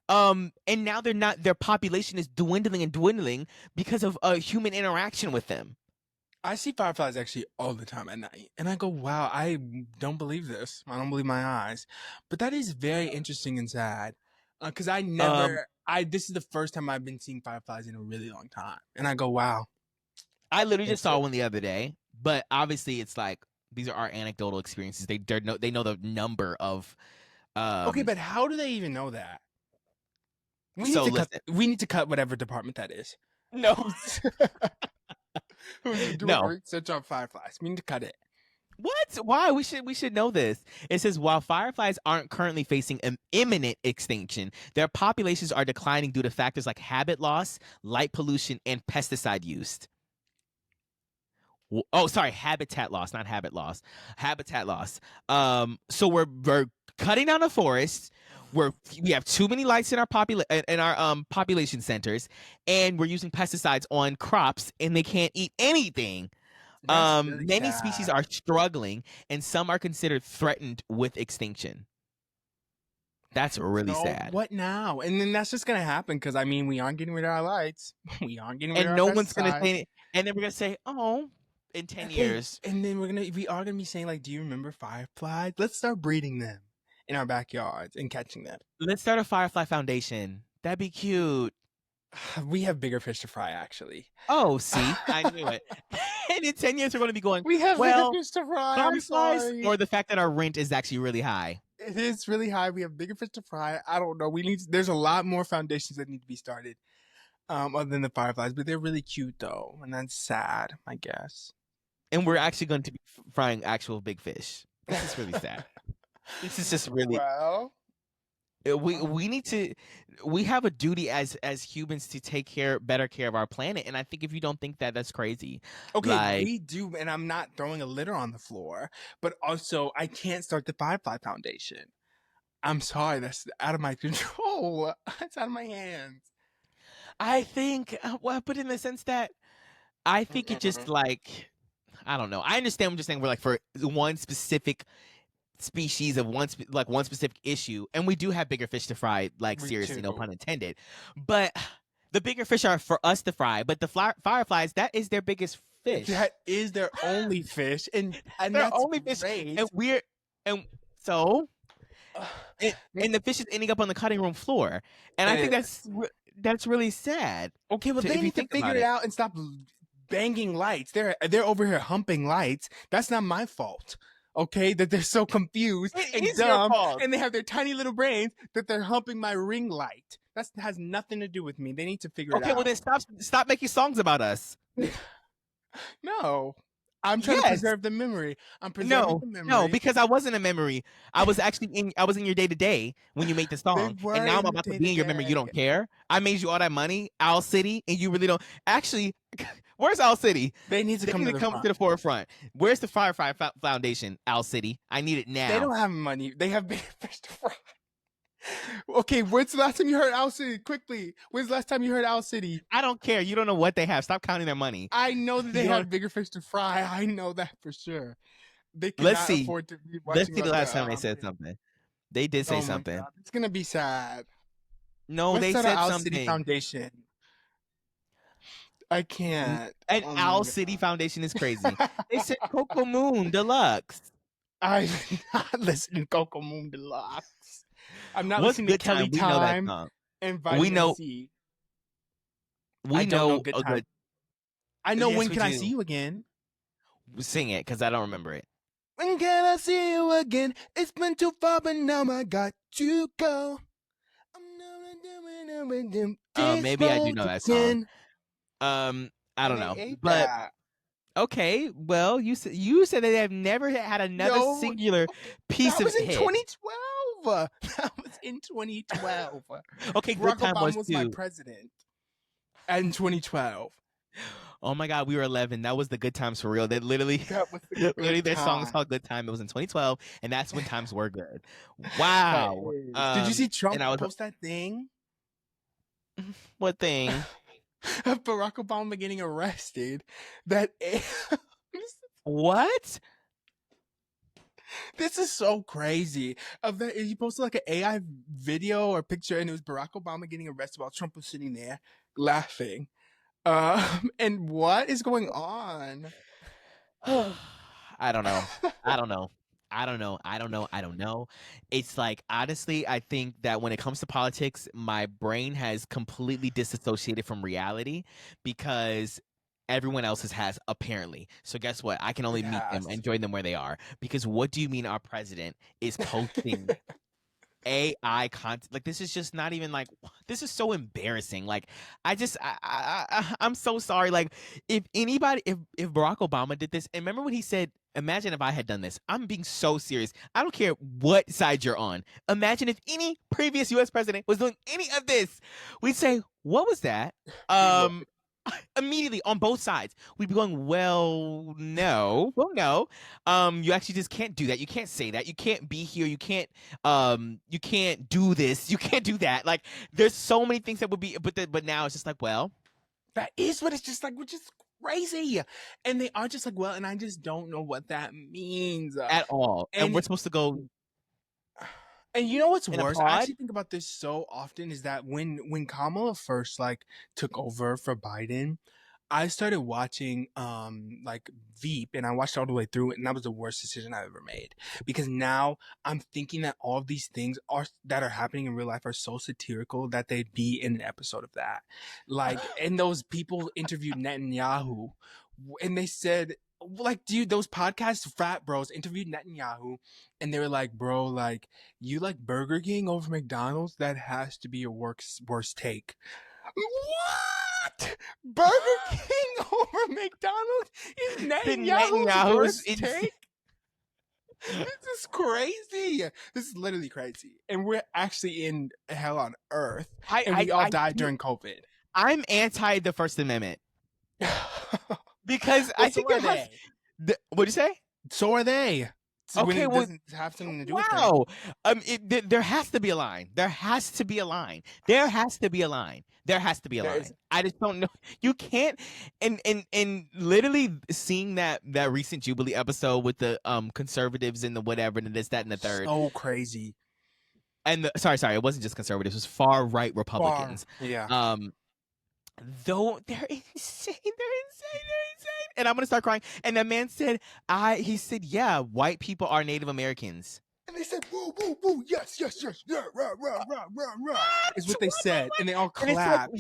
and now they're not their population is dwindling and dwindling because of human interaction with them." I see fireflies actually all the time at night, and I go, "Wow, I don't believe this. I don't believe my eyes." But that is very interesting and sad, because Um this is the first time I've been seeing fireflies in a really long time, and I go, "Wow." I literally just That's saw it. one the other day, but obviously it's like these are our anecdotal experiences. They know the number of Okay, um but how do they even know that? We need so to cut. listen. We need to cut whatever department that is. No. Who's who's doing No. research on fireflies? We need to cut it. What? Why? We should know this. It says while fireflies aren't currently facing an imminent extinction, their populations are declining due to factors like habit loss, light pollution, and pesticide use. Oh, sorry, habitat loss, not habit loss. Habitat loss. So we're cutting down the forests. We have too many lights in our population centers, and we're using pesticides on crops, and they can't eat anything. That's really Many species sad. are struggling, and some are considered threatened with extinction. That's really So sad. what now? And then that's just gonna happen because I mean we aren't getting rid of our lights. We aren't getting rid of And our no one's gonna pesticides. say it. And then we're gonna say, "Oh, in 10 years." And then we are gonna be saying like, do you remember fireflies? Let's start breeding them in our backyards and catching them. Let's start a Firefly Foundation. That'd be cute. We have bigger fish to fry, actually. Oh, see, I knew it. And in 10 years, we're going to be going, We have bigger well, fish to fry. I'm fireflies, sorry. or the fact that our rent is actually really high. It is really high. We have bigger fish to fry. I don't know. There's a lot more foundations that need to be started, other than the fireflies. But they're really cute though, and that's sad, I guess. And we're actually going to be frying actual big fish. This is really sad. This is just really. Well, We need to. We have a duty as humans to take better care of our planet, and I think if you don't think that, that's crazy. okay, Like, we do, and I'm not throwing a litter on the floor, but also I can't start the Firefly Foundation. I'm sorry, that's out of my control. It's out of my hands. I think, well, but in the sense that I think it just like, I don't know. I understand what you're saying. We're like for one specific species of one specific issue, and we do have bigger fish to fry. Like We seriously, no do. pun intended. But the bigger fish are for us to fry. But the fireflies, that is their biggest fish. That is their only fish, and Their that's only fish, great. and so and the fish is ending up on the cutting room floor, and I think that's really sad. Okay, well, they If you need to think figure about it it. out and stop banging lights. They're over here humping lights. That's not my fault. Okay, that they're so confused It and is your dumb, fault. and they have their tiny little brains that they're humping my ring light. That has nothing to do with me. They need to figure it Okay, out. well then stop making songs about us. No, I'm trying to Yes. preserve the memory. I'm preserving the memory. No, because I wasn't a memory. I was actually in your day to day when you made the song, were and now I'm in the about to be in your memory. You don't day-to-day. care. I made you all that money, Owl City, and you really don't. Actually, where's Owl City? They need to They come need to to the come front. to the forefront. Where's the Firefly Foundation, Owl City? I need it now. They don't have money. They have bigger fish to fry. Okay, when's the last time you heard Owl City? Quickly, when's the last time you heard Owl City? I don't care. You don't know what they have. Stop counting their money. I know that they You have don't- bigger fish to fry. I know that for sure. They Let's cannot see. afford to be Let's watching see the like last time they said something. They did say oh my something. God, it's gonna be sad. No, Let's they start said an Owl something. City Foundation. I can't. And Oh my Owl City god. Foundation is crazy. They said Coco Moon Deluxe. I'm not listening to Coco Moon Deluxe. I'm not What's listening to Good Kelly Time? We know that Time song. and We Vitamin know C. I we don't know know Good a Time. good. I know Yes, When we Can I See do. You Again? Sing it because I don't remember it. When can I see you again? It's been too far, but now I got to go. I'm never doing this Maybe I do road know that song. again. I And don't they know, ate but that. okay. Well, you said they have never had another No, singular piece that of was in hit. 2012. That was in 2012. Okay, Good Barack Time Obama was was my too. president in 2012. Oh my God, we were 11. That was the Good Times for real. That literally, That was the literally, good their song is time. called Good Time. It was in 2012, and that's when times were good. That Wow. is. Did you see And Trump I was post that thing what thing? of Barack Obama getting arrested? That What? this is so crazy. Of that, he posted like an AI video or picture, and it was Barack Obama getting arrested while Trump was sitting there laughing. And what is going on? I don't know. I don't know. I don't know. It's like, honestly, I think that when it comes to politics, my brain has completely disassociated from reality because everyone else's has, apparently. So guess what? I can only It meet them has. and join them where they are. Because what do you mean our president is posting AI content? Like, this is just not even like, this is so embarrassing. Like, I'm so sorry. Like, if Barack Obama did this, and remember when he said, imagine if I had done this. I'm being so serious. I don't care what side you're on. Imagine if any previous US president was doing any of this. We'd say, what was that? We would. Immediately on both sides. We'd be going, well, no. Well, no. You actually just can't do that. You can't say that. You can't be here. You can't do this. You can't do that. Like, there's so many things that would be, but now it's just like, well, That is what it's just like, which is crazy. And they are just like, well, and I just don't know what that means. at all. And And we're supposed to go and you know what's in a worse? I pod. actually think about this so often is that when Kamala first like took over for Biden, I started watching like Veep and I watched all the way through it, and that was the worst decision I've ever made. Because now I'm thinking that all of these things are that are happening in real life are so satirical that they'd be in an episode of that. Like, and those people interviewed Netanyahu and they said, like, dude, those podcast frat bros interviewed Netanyahu and they were like, bro, like, you like Burger King over McDonald's? That has to be your worst take. What? Burger King over McDonald's is The Netanyahu's Netanyahu's worst take? This is crazy. This is literally crazy. And we're actually in hell on earth. And we all died during COVID. I'm anti the First Amendment because Well, I so think are it has. they. What'd you say? So are they. When Okay, it well, doesn't have something to do with them. wow. There has to be a line. There has to be a line. There has to be a line. There has to be a There line. is. I just don't know. You can't. And literally seeing that recent Jubilee episode with the conservatives and the whatever and this, that, and the third. So crazy. And sorry, it wasn't just conservatives. It was far right Republicans. Yeah. Though they're insane. They're insane. And I'm gonna start crying. And that man said, he said, yeah, white people are Native Americans. And they said, woo, woo, woo, yes, yes, yes, yeah, rah, rah, rah, rah, rah. Is what they said. And they all And it's like, clapped.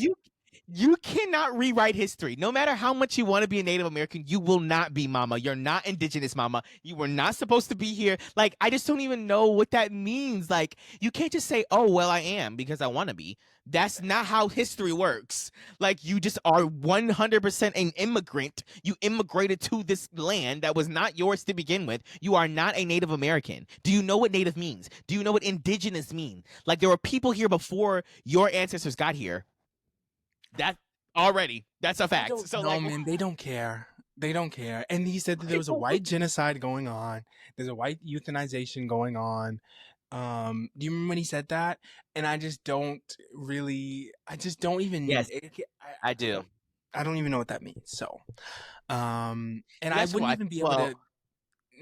you cannot rewrite history. No matter how much you want to be a Native American, you will not be, mama. You're not indigenous, mama. You were not supposed to be here. Like, I just don't even know what that means. Like, you can't just say, oh, well, I am because I want to be. That's not how history works. Like, you just are 100% an immigrant. You immigrated to this land that was not yours to begin with. You are not a Native American. Do you know what Native means? Do you know what indigenous mean? Like, there were people here before your ancestors got here. That already, that's a fact. So, no, like, man, they don't care. They don't care. And he said that there was a white genocide going on. There's a white euthanization going on. Do you remember when he said that? And I just don't even. yes, I do. I don't even know what that means. So, and I That's wouldn't why. even be able to.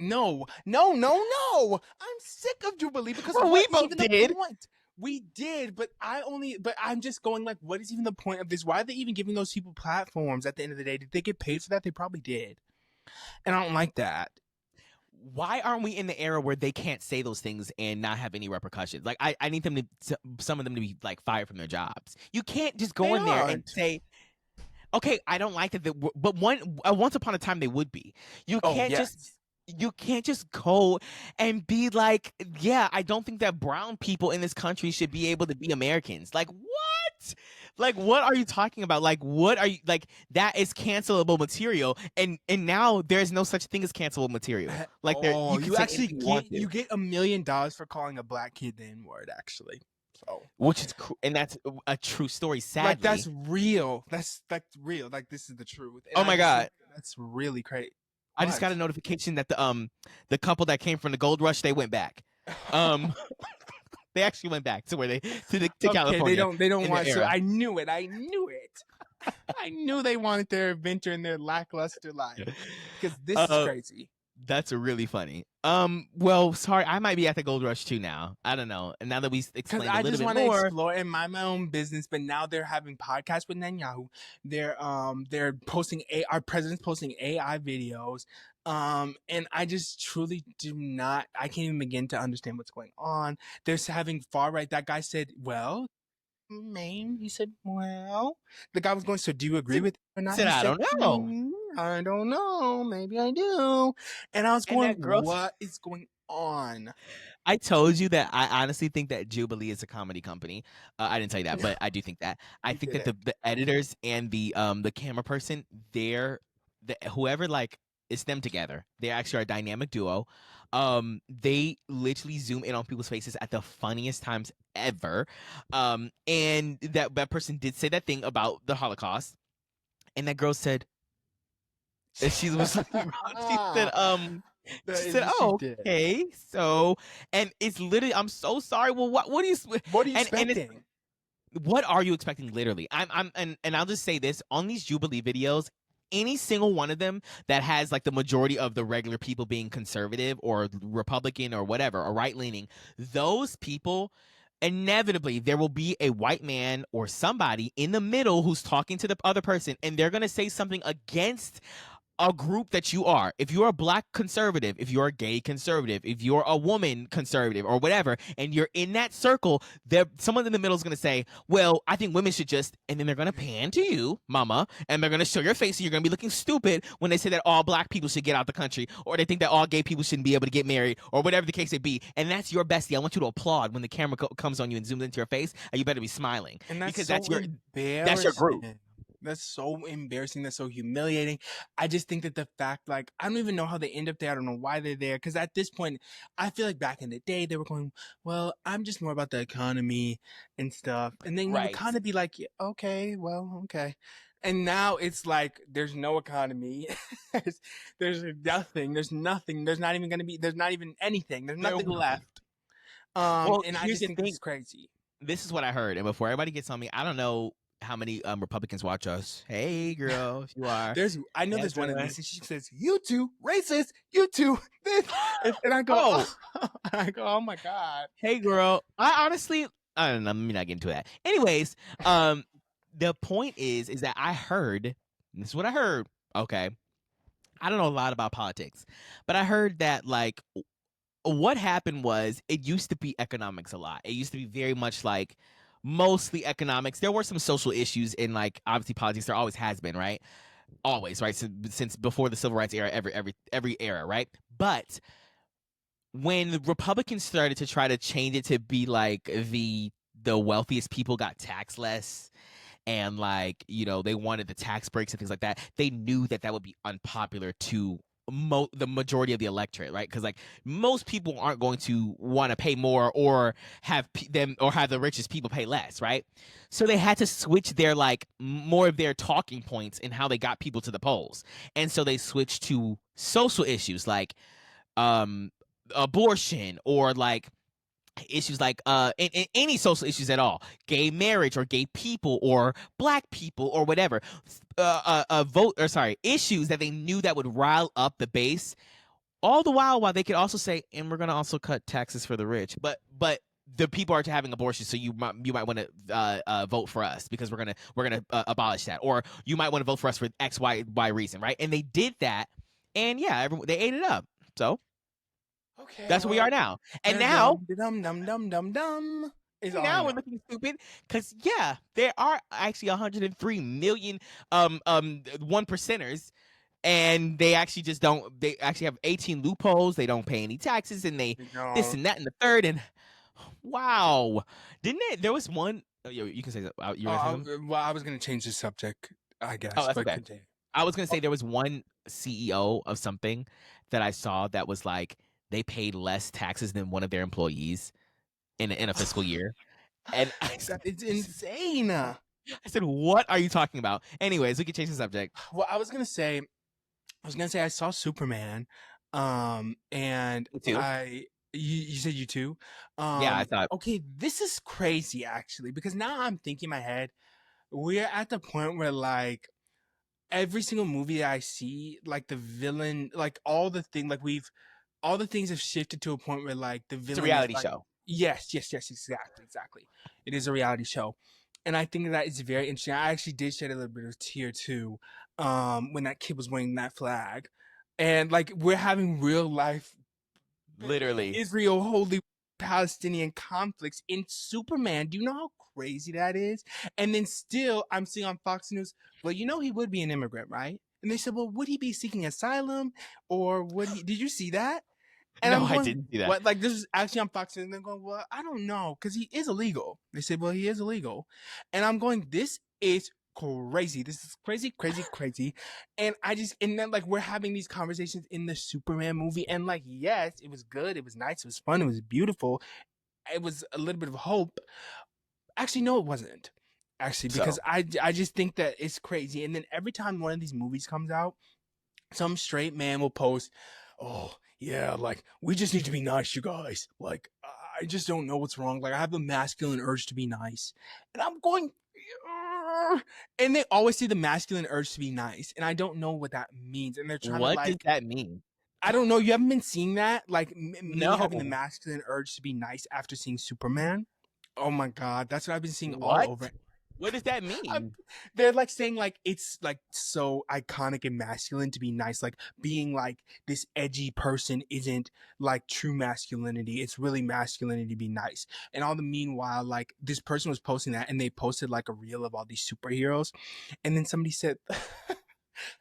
No. I'm sick of Jubilee because Well, what we is both even did. the point? We did, but I'm just going like, what is even the point of this? Why are they even giving those people platforms at the end of the day? Did they get paid for that? They probably did. And I don't like that. Why aren't we in the era where they can't say those things and not have any repercussions? Like, I need them to some of them to be like fired from their jobs. You can't just go They in there and aren't. say, okay, I don't like that, but once upon a time they would be. You Oh, can't just yes. you can't just go and be like, yeah, I don't think that brown people in this country should be able to be Americans. Like, what? Like, what are you talking about? Like, what are you like? That is cancelable material, and now there's no such thing as cancelable material. Like, there you Oh, can you say actually anything you want get to, you get $1 million for calling a black kid the N-word, actually. So which is and that's a true story. like that's Sadly, real. That's real. Like this is the truth. And oh I my just think god, that's really crazy. I just got a What? notification that the couple that came from the gold rush, they went back. Um, they actually went back to where to Okay, they California don't in their want so era. I knew it. I knew it. I knew they wanted their adventure and their lackluster life. Because this is Uh, crazy. that's really funny. Well, sorry, I might be at the gold rush too now. I don't know. And now that we Because explained a I little just bit want to more, explore and mind my own business, but now they're having podcasts with Netanyahu. They're posting our president's posting AI videos. And I just truly do not. I can't even begin to understand what's going on. They're having far right. That guy said, "Well, Maine." He said, "Well." The guy was going. So, do you agree with it or not? said He I said, don't know. "I don't know. Maybe I do." And I was And going, that girl, "What is going on?" I told you that I honestly think that Jubilee is a comedy company. I didn't tell you that, but I do think that. I You think did that it. the editors and the camera person, whoever like it's them together. They actually are a dynamic duo. They literally zoom in on people's faces at the funniest times ever. And that person did say that thing about the Holocaust, and that girl said, and she was like, she said, she said, She "Oh, did. okay." So, and it's literally, I'm so sorry. Well, what do you, What are you and it's, expecting? what are you expecting? Literally, and I'll just say this on these Jubilee videos. Any single one of them that has like the majority of the regular people being conservative or Republican or whatever, or right leaning, those people, inevitably there will be a white man or somebody in the middle who's talking to the other person, and they're going to say something against a group that you are. If you're a black conservative, if you're a gay conservative, if you're a woman conservative or whatever, and you're in that circle, there someone in the middle is going to say, "Well, I think women should just," and then they're going to pan to you, mama, and they're going to show your face, and you're going to be looking stupid when they say that all black people should get out the country, or they think that all gay people shouldn't be able to get married, or whatever the case may be. And that's your bestie. I want you to applaud when the camera comes on you and zooms into your face, and you better be smiling And that's because so that's your group. embarrassing. That's so embarrassing. That's so humiliating. I just think that the fact, like, I don't even know how they end up there. I don't know why they're there. Because at this point, I feel like back in the day, they were going, well, I'm just more about the economy and stuff. And then you would Right. kind of be like, yeah, okay, well, okay. And now it's like, there's no economy. there's nothing. There's nothing. There's not even going to be, there's not even anything. There's nothing left. Well, And I here's just the think this thing. is crazy. This is what I heard, and before everybody gets on me, I don't know how many Republicans watch us. Hey, girl, if you are. I know Yes, there's one of sir. these, and she says, "You two racist, you two," this," and I go, Oh, I go, "Oh my god!" hey, girl. I honestly, I don't know. Let me not get into that. Anyways, the point is that I heard. This is what I heard. Okay, I don't know a lot about politics, but I heard that like what happened was it used to be economics a lot. It used to be very much like mostly economics. There were some social issues in like obviously politics. There always has been, right? Always, right? Since before the civil rights era, every era, right? But when the Republicans started to try to change it to be like the wealthiest people got taxed less, and like they wanted the tax breaks and things like that, they knew that would be unpopular to the majority of the electorate, right? Because like most people aren't going to want to pay more or have them or have the richest people pay less, right? So they had to switch their like more of their talking points and how they got people to the polls, and so they switched to social issues like abortion, or like issues like in any social issues at all, gay marriage or gay people or black people or whatever, issues that they knew that would rile up the base, all the while they could also say, and we're going to also cut taxes for the rich, but the people are having abortions, so you might want to vote for us because we're gonna abolish that, or you might want to vote for us for X Y reason, right? And they did that, and yeah, they ate it up. So Okay, that's where we well, are now. And they're now dumb is all I now we're know. looking stupid because yeah, there are actually 103 million one percenters, and they actually just don't. They actually have 18 loopholes. They don't pay any taxes, and they You this know, and that and the third. And wow, didn't it? There was one. Oh, you can say that. You were gonna say something? well, I was gonna change the subject, I Oh, guess, that's but okay. continue. I was gonna say there was one CEO of something that I saw that was like they paid less taxes than one of their employees in a fiscal year, and That is insane. I said, "What are you talking about?" Anyways, we can change the subject. Well, I was gonna say I saw Superman, and Me too. you said you too, Yeah, I thought okay, this is crazy actually because now I'm thinking in my head we're at the point where like every single movie that I see, like the villain, like all the things have shifted to a point where like the it's a villain is reality like, show. yes, exactly. It is a reality show, and I think that is very interesting. I actually did shed a little bit of tear too, when that kid was wearing that flag, and like we're having real life Literally. Israel holy Palestinian conflicts in Superman. Do you know how crazy that is? And then still, I'm seeing on Fox News, well, he would be an immigrant, right? And they said, well, would he be seeking asylum or would he? Did you see that? And No, I'm I going, didn't see that. what? Like, this is actually on Fox News. And they're going, well, I don't know, because he is illegal. They said, well, he is illegal. And I'm going, this is crazy. This is crazy. And then, like, we're having these conversations in the Superman movie. And, like, yes, it was good. It was nice. It was fun. It was beautiful. It was a little bit of hope. Actually, no, it wasn't. Actually, because So I just think that it's crazy. And then every time one of these movies comes out, some straight man will post, "Oh yeah, like we just need to be nice, you guys. Like I just don't know what's wrong. Like I have the masculine urge to be nice," and I'm going, "Ugh." And they always say the masculine urge to be nice, and I don't know what that means. And they're trying to what does like, that mean? I don't know. You haven't been seeing that, like me having the No. masculine urge to be nice after seeing Superman. Oh my god, that's what I've been seeing all What? over. What does that I'm, mean? they're like saying like it's like so iconic and masculine to be nice. Like being like this edgy person isn't like true masculinity. It's really masculinity to be nice. And all the meanwhile, like this person was posting that and they posted like a reel of all these superheroes. And then somebody said, and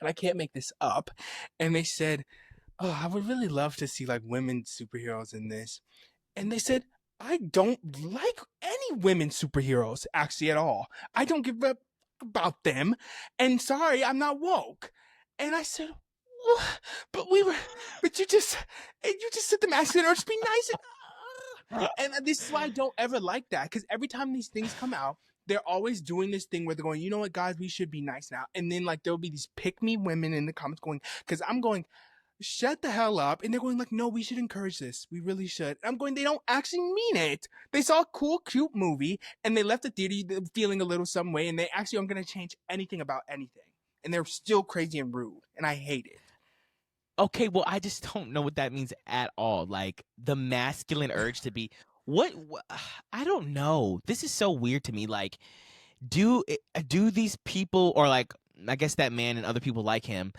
I can't make this up, and they said, oh, I would really love to see like women superheroes in this. And they said, I don't like any women superheroes actually at all. I don't give a about them. And sorry, I'm not woke. And I said, what? But you just said the masculine urge to be nice. And this is why I don't ever like that. Because every time these things come out, they're always doing this thing where they're going, you know what, guys, we should be nice now. And then like there'll be these pick me women in the comments going, because I'm going, shut the hell up. And they're going like, no, we should encourage this. We really should. I'm going, they don't actually mean it. They saw a cool, cute movie and they left the theater feeling a little some way and they actually aren't going to change anything about anything. And they're still crazy and rude. And I hate it. Okay, well, I just don't know what that means at all. Like the masculine urge to be what I don't know. This is so weird to me. Like do these people, or like I guess that man and other people like him,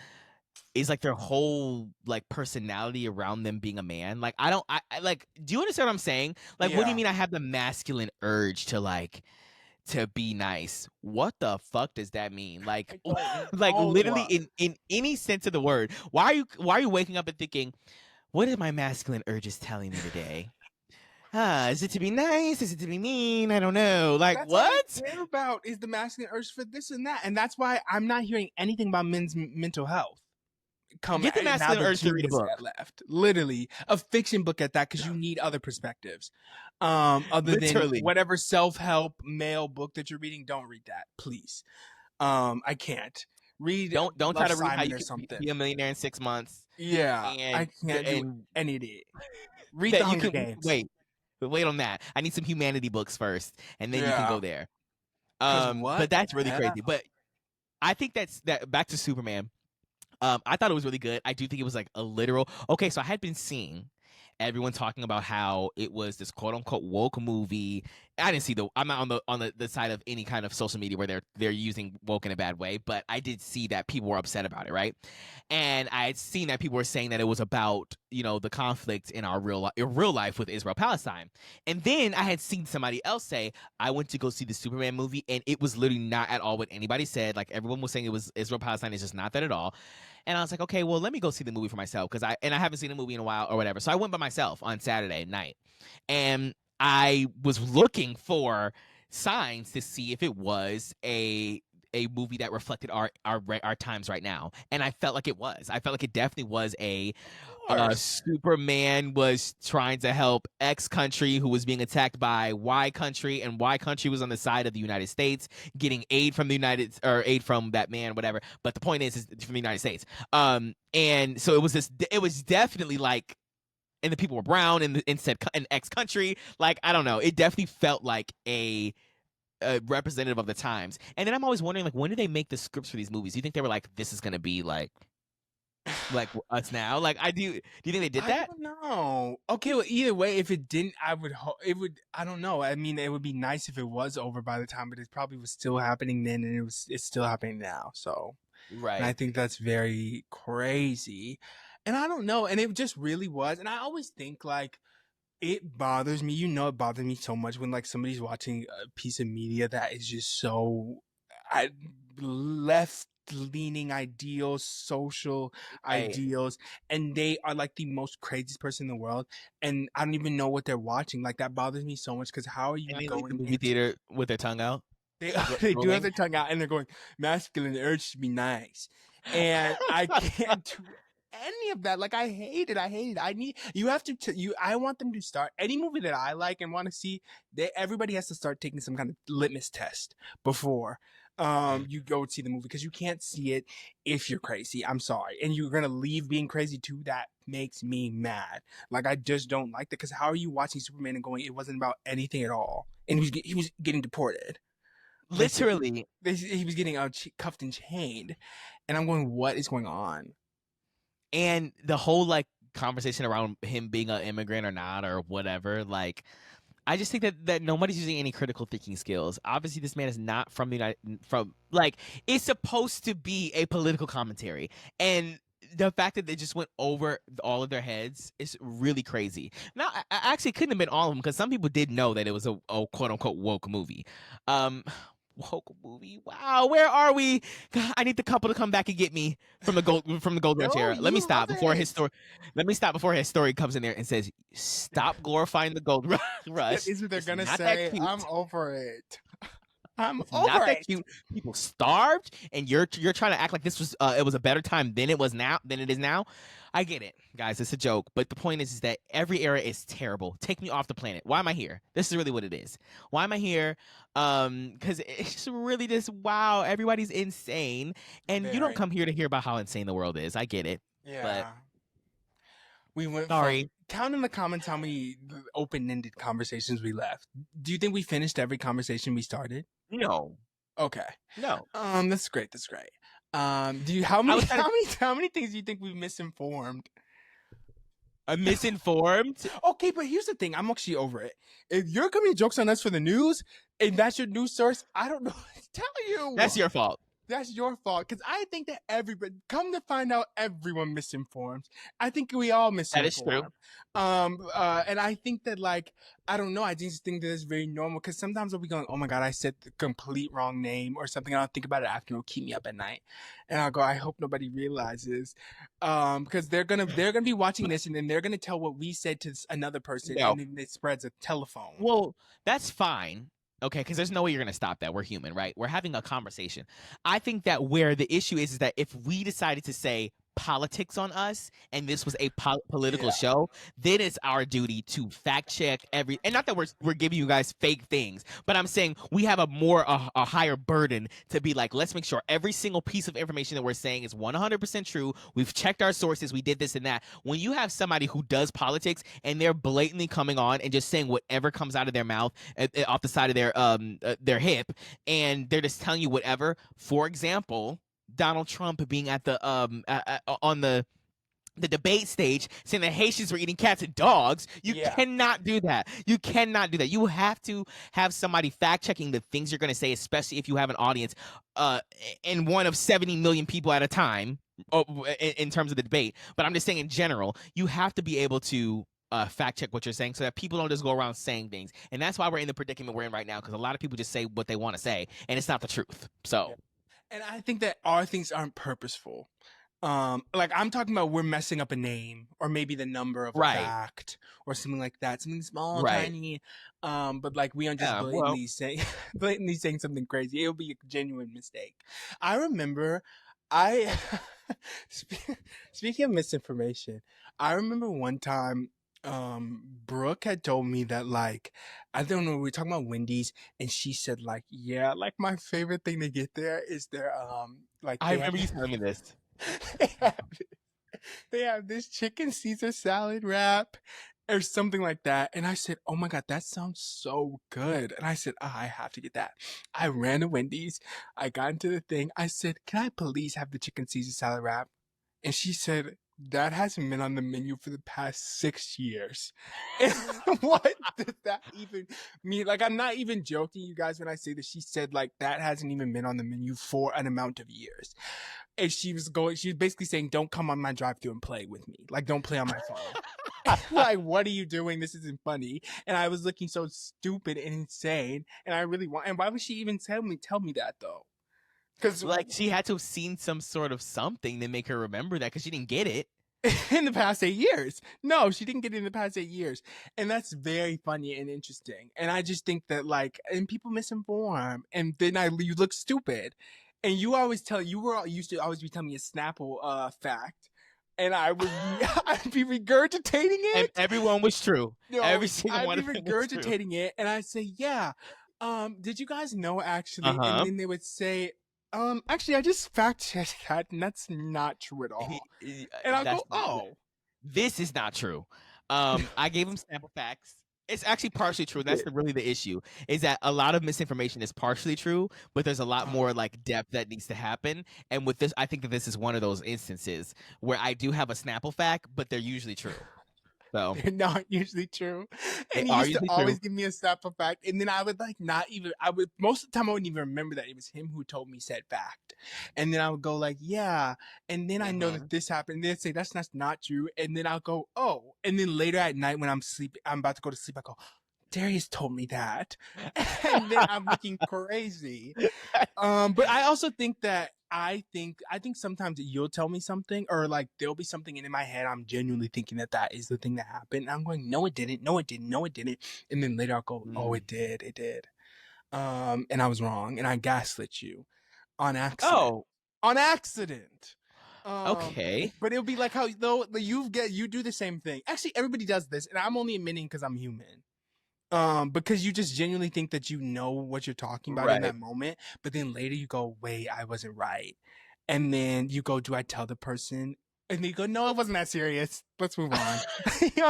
is like their whole like personality around them being a man? Like I don't I like, do you understand what I'm saying? Like what do you Yeah. mean I have the masculine urge to like to be nice? What the fuck does that mean? Like I don't like literally know. in any sense of the word. Why are you waking up and thinking, what are my masculine urges telling me today? Is it to be nice? Is it to be mean? I don't know. Like That's all I what? care about is the masculine urge for this and that. And that's why I'm not hearing anything about men's mental health. Come Get the now masculine that urge to read a Julius book. left. Literally a fiction book at that, because you need other perspectives. Other than Literally. whatever self-help male book that you're reading, don't read that, please. I can't. Read Don't try Love to read how Simon you or can something. be a millionaire in 6 months, Yeah, I and can't do and any of it. Read The that you Hunger can Games. wait on that. I need some humanity books first, and then you can go Yeah, there. because But what that's the really hell? crazy. But I think that back to Superman. I thought it was really good. I do think it was like a literal. Okay, so I had been seeing everyone talking about how it was this quote unquote woke movie. I didn't see I'm not on the side of any kind of social media where they're using woke in a bad way, but I did see that people were upset about it, right? And I had seen that people were saying that it was about, the conflict in our real life with Israel Palestine. And then I had seen somebody else say, I went to go see the Superman movie, and it was literally not at all what anybody said. Like, everyone was saying it was Israel Palestine. It's just not that at all. And I was like, okay, well, let me go see the movie for myself, because I haven't seen a movie in a while or whatever. So I went by myself on Saturday night, and I was looking for signs to see if it was a movie that reflected our times right now, and I felt like it was. I felt like it definitely was Superman was trying to help X country who was being attacked by Y country, and Y country was on the side of the United States, getting aid from aid from that man, whatever. But the point is from the United States. And so it was definitely like, and the people were brown in X country. Like, I don't know. It definitely felt like a representative of the times. And then I'm always wondering, like, when do they make the scripts for these movies? Do you think they were like, this is gonna be like us now? Like, do you think they did that? I don't know. Okay, well, either way, if it didn't, I don't know. I mean, it would be nice if it was over by the time, but it probably was still happening then, and it's still happening now. So, right. And I think that's very crazy. And I don't know. And it just really was. And I always think, like, it bothers me. It bothers me so much when, like, somebody's watching a piece of media that is just so left-leaning ideals, social ideals, and they are, like, the most craziest person in the world. And I don't even know what they're watching. Like, that bothers me so much, because how are you going to the movie theater with their tongue out? They do have their tongue out, and they're going, masculine urge to be nice. And I can't do any of that. Like, I hate it. I want them to start any movie that I like and want to see. Everybody has to start taking some kind of litmus test before you go see the movie, because you can't see it if you're crazy. I'm sorry. And you're going to leave being crazy too. That makes me mad. Like, I just don't like that, because how are you watching Superman and going, it wasn't about anything at all? And he was getting deported. Literally. He was getting cuffed and chained. And I'm going, what is going on? And the whole, like, conversation around him being an immigrant or not or whatever, like, I just think that nobody's using any critical thinking skills. Obviously, this man is not from the it's supposed to be a political commentary. And the fact that they just went over all of their heads is really crazy. Now, I actually couldn't have been all of them, because some people did know that it was a quote unquote woke movie. Woke movie. Wow, where are we? God, I need the couple to come back and get me from the Gold Rush era. Let me stop before his story comes in there and says, "Stop glorifying the Gold Rush." Is what they're gonna say. I'm over it. I'm it's over not it. That cute. People starved, and you're trying to act like this was it was a better time than it is now. I get it, guys. It's a joke, but the point is that every era is terrible. Take me off the planet. Why am I here? This is really what it is. Why am I here? Because it's really just, wow, everybody's insane, and you don't come here to hear about how insane the world is. I get it. Yeah. But we went. Sorry. Count in the comments how many open-ended conversations we left. Do you think we finished every conversation we started? No. Okay. No. That's great. How many things do you think we've misinformed? Misinformed? Okay, but here's the thing. I'm actually over it. If you're coming to Jokes on Us for the news, and that's your news source, I don't know what to tell you. That's your fault. That's your fault, because I think that everybody, come to find out, everyone misinforms. I think we all misinform. That is true. And I think that, like, I don't know, I just think that it's very normal, because sometimes I'll be going, oh my God, I said the complete wrong name or something, and I'll think about it after, it'll keep me up at night. And I'll go, I hope nobody realizes, because they're gonna be watching this, and then they're gonna tell what we said to another person, and then it spreads a telephone. Well, that's fine. Okay, because there's no way you're going to stop that. We're human, right? We're having a conversation. I think that where the issue is that if we decided to say politics on us, and this was a political show, then it's our duty to fact check and not that we're giving you guys fake things, but I'm saying we have a higher burden to be like, let's make sure every single piece of information that we're saying is 100% true. We've checked our sources. We did this and that. When you have somebody who does politics and they're blatantly coming on and just saying whatever comes out of their mouth off the side of their hip, and they're just telling you whatever. For example, Donald Trump being at the on the the debate stage saying that Haitians were eating cats and dogs. You Yeah. cannot do that. You cannot do that. You have to have somebody fact checking the things you're going to say, especially if you have an audience in one of 70 million people at a time in terms of the debate. But I'm just saying in general, you have to be able to fact check what you're saying so that people don't just go around saying things. And that's why we're in the predicament we're in right now, because a lot of people just say what they want to say and it's not the truth. So, Yeah. And I think that our things aren't purposeful. Like I'm talking about we're messing up a name or maybe the number of a right. fact or something like that, something small, Right. tiny. But like we aren't just Yeah, well, blatantly saying something crazy. It'll be a genuine mistake. I remember, I speaking of misinformation, I remember one time. Brooke had told me that like I don't know, we were talking about Wendy's and she said like, yeah, like my favorite thing to get there is their like I they have remember you telling me this. they have, they have this chicken Caesar salad wrap or something like that. And I said, oh my God, that sounds so good. And I said, I have to get that. I ran to Wendy's. I got into the thing. I said, can I please have the chicken Caesar salad wrap? And she said, that hasn't been on the menu for the past 6 years. And what does that even mean? Like, I'm not even joking, you guys, when I say that she said, like, that hasn't even been on the menu for an amount of years. And she was basically saying, don't come on my drive-thru and play with me. Like, don't play on my phone. Like, what are you doing? This isn't funny. And I was looking so stupid and insane. And I really want, and why would she even tell me that though? Because Like, she had to have seen some sort of something to make her remember that, because she didn't get it. in the past 8 years. No, she didn't get it in the past 8 years. And that's very funny and interesting. And I just think that like, and people misinform and then you look stupid. And you used to always be telling me a Snapple fact. And I would be, I'd be regurgitating And it. everyone was true. No, Every single one I'd of be them was true. regurgitating it. And I'd say, yeah, did you guys know actually? And Uh-huh. then they would say, actually, I just fact checked that, and that's not true at all. And I'll go, oh. This is not true. I gave him sample facts. It's actually partially true. That's really the issue, is that a lot of misinformation is partially true, but there's a lot more like depth that needs to happen. And with this, I think that this is one of those instances where I do have a Snapple fact, but they're usually true. So They're not usually true. And they he are used to usually always true. give me a Snapple fact. And then I would like most of the time I wouldn't even remember that it was him who told me said fact. And then I would go like, yeah. And then I know that this happened. And they'd say, that's not true. And then I'll go, oh. And then later at night when I'm about to go to sleep, I go, Darius told me that. And then I'm looking crazy. But I also think that I think sometimes you'll tell me something or like there'll be something in my head. I'm genuinely thinking that is the thing that happened. And I'm going, no, it didn't. No, it didn't. No, it didn't. And then later I'll go, oh, it did. It did. And I was wrong. And I gaslit you on accident. Oh, On accident. okay. But it'll be like how though you do the same thing. Actually, everybody does this, and I'm only admitting because I'm human. Because you just genuinely think that you know what you're talking about in that moment, but then later you go, wait, I wasn't right. And then you go, do I tell the person? And then you go, no, it wasn't that serious. Let's move on.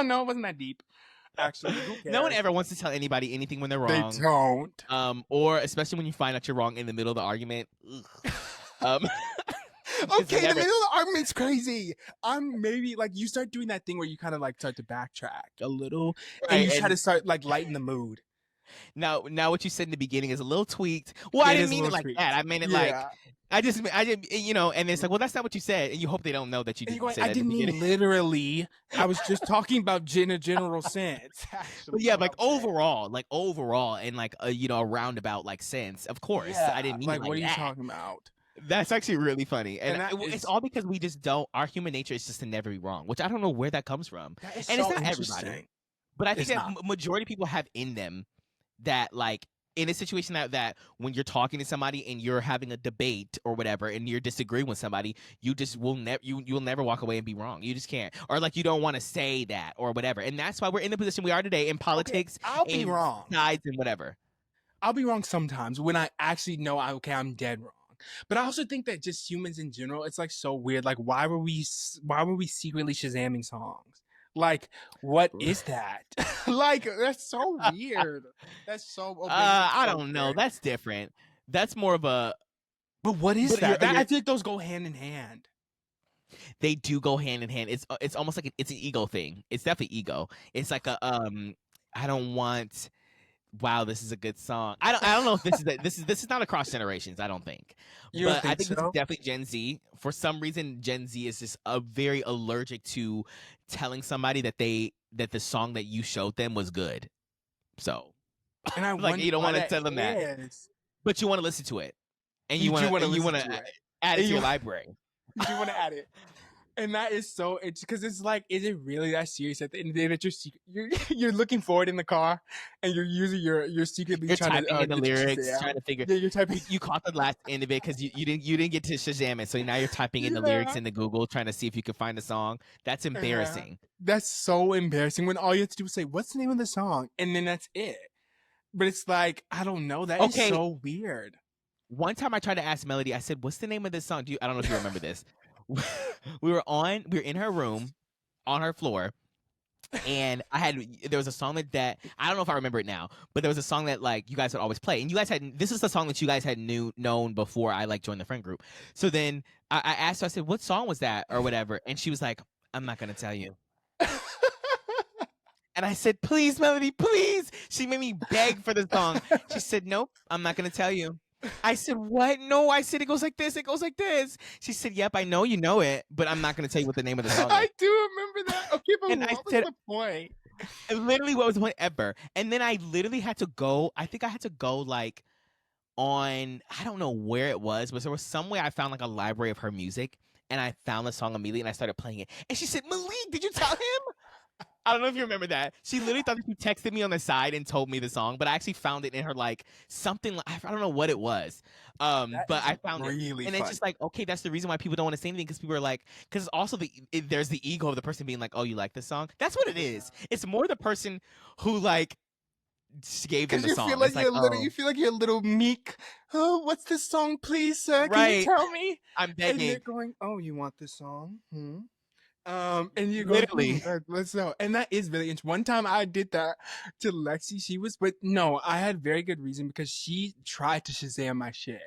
No, it wasn't that deep. Actually, who cares? No one ever wants to tell anybody anything when they're wrong. They don't. Or especially when you find out you're wrong in the middle of the argument. Okay, the middle of the argument's crazy. I'm maybe like you start doing that thing where you kind of like start to backtrack a little, and you try to start like lighten the mood. Now, what you said in the beginning is a little tweaked. Well, I didn't mean it like that. I meant it like I didn't, and it's like, well, that's not what you said, and you hope they don't know that you didn't say that. I didn't mean literally. I was just talking about in a general sense. Actually, but yeah, like overall, and like a roundabout like sense. Of course, yeah, I didn't mean like it like what are you that. talking about? That's actually really funny, and it's all because we just don't. Our human nature is just to never be wrong, which I don't know where that comes from. And it's not everybody, but I think that majority of people have in them that like in a situation that when you're talking to somebody and you're having a debate or whatever and you're disagreeing with somebody, you just will never you'll never walk away and be wrong. You just can't, or like you don't want to say that or whatever. And that's why we're in the position we are today in politics. Okay, I'll be wrong. Sides and whatever. I'll be wrong sometimes when I actually know I'm dead wrong. But I also think that just humans in general, it's like so weird. Like why were we secretly Shazamming songs? Like, what is that? Like, that's so weird. That's so. Okay, I don't know. That's different. That's more of a. But what is that? I feel like those go hand in hand. They do go hand in hand. It's almost like it's an ego thing. It's definitely ego. It's like a I don't want. Wow, this is a good song. I don't know if this is not across generations. I don't think, You don't but I think think this is so? definitely Gen Z. For some reason, Gen Z is just very allergic to telling somebody that the song that you showed them was good. So And I like wonder you don't why want to that tell them that, is. but you want to listen to it, and You do want to you listen want to to it. add it And to you, your library. you do want to add it. And that is so it's because it's like, is it really that serious at the end of the day that you're looking forward in the car and you're using you're secretly You're trying typing to in the get your lyrics, trying Shazam? to figure. Yeah, you're typing. You caught the last end of it because you didn't get to Shazam it, so now you're typing in the lyrics Yeah. into Google, trying to see if you can find a song. That's Yeah. embarrassing. That's so embarrassing when all you have to do is say, "What's the name of the song?" and then that's it. But it's like, I don't know. That is Okay, so weird. one time I tried to ask Melody. I said, "What's the name of this song?" I don't know if you remember this. We were in her room, on her floor, and there was a song that I don't know if I remember it now, but there was a song that like you guys would always play, and you guys this is the song that you guys had known before I like joined the friend group. So then I asked her, I said, "What song was that?" or whatever, and she was like, "I'm not gonna tell you." And I said, "Please, Melody, please." She made me beg for the song. She said, "Nope, I'm not gonna tell you." I said, "What?" "No," I said, "It goes like this. It goes like this." She said, "Yep, I know you know it, but I'm not gonna tell you what the name of the song is." I do remember that. Okay, but And I what was said, the point? literally, what was the point ever? And then I literally had to go. I think I had to go like on. I don't know where it was, but there was some way I found like a library of her music, and I found the song immediately, and I started playing it. And she said, "Malik, did you tell him?" I don't know if you remember that. She literally thought that she texted me on the side and told me the song, but I actually found it in her like something. I don't know what it was, That but is I found it, really and it's fun. just like, okay, that's the reason why people don't want to say anything, because people are like, because also there's the ego of the person being like, oh, you like this song? That's what it is. It's more the person who like gave them Because the you song. feel like It's like, you oh, feel like you're a little meek. Oh, what's this song, please, sir? Can you right, tell me? I'm And they're begging, going, "Oh, you want this song? Hmm." And you're going, literally. let's know. And that is really interesting. One time I did that to Lexi. But no, I had very good reason because she tried to Shazam my shit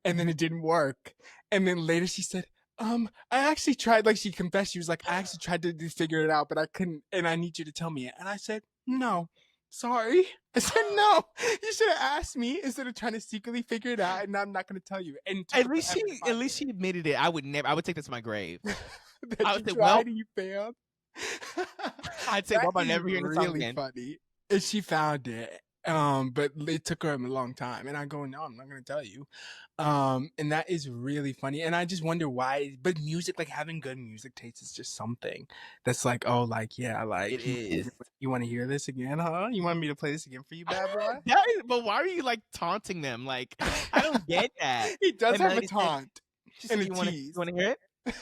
and then it didn't work. And then later she said, I actually tried, like she confessed, she was like, I actually tried to figure it out, but I couldn't, and I need you to tell me it. And I said, no, sorry. I said, no, you should have asked me instead of trying to secretly figure it out, and I'm not going to tell you. And it took her forever to find it. She admitted it. I would take this to my grave. That I you would say, tried well, and you failed. I'd say, That well, I'm is never hearing the song really again. funny. And she found it. But it took her a long time. And I go, no, I'm not gonna tell you. And that is really funny. And I just wonder why, but music, like having good music taste is just something that's like, oh, like, yeah, It like is. you want to hear this again, huh? You want me to play this again for you, bad boy? But why are you like taunting them? Like, I don't get that. He does And have a Melody said, taunt she and said, a you tease. want to hear it?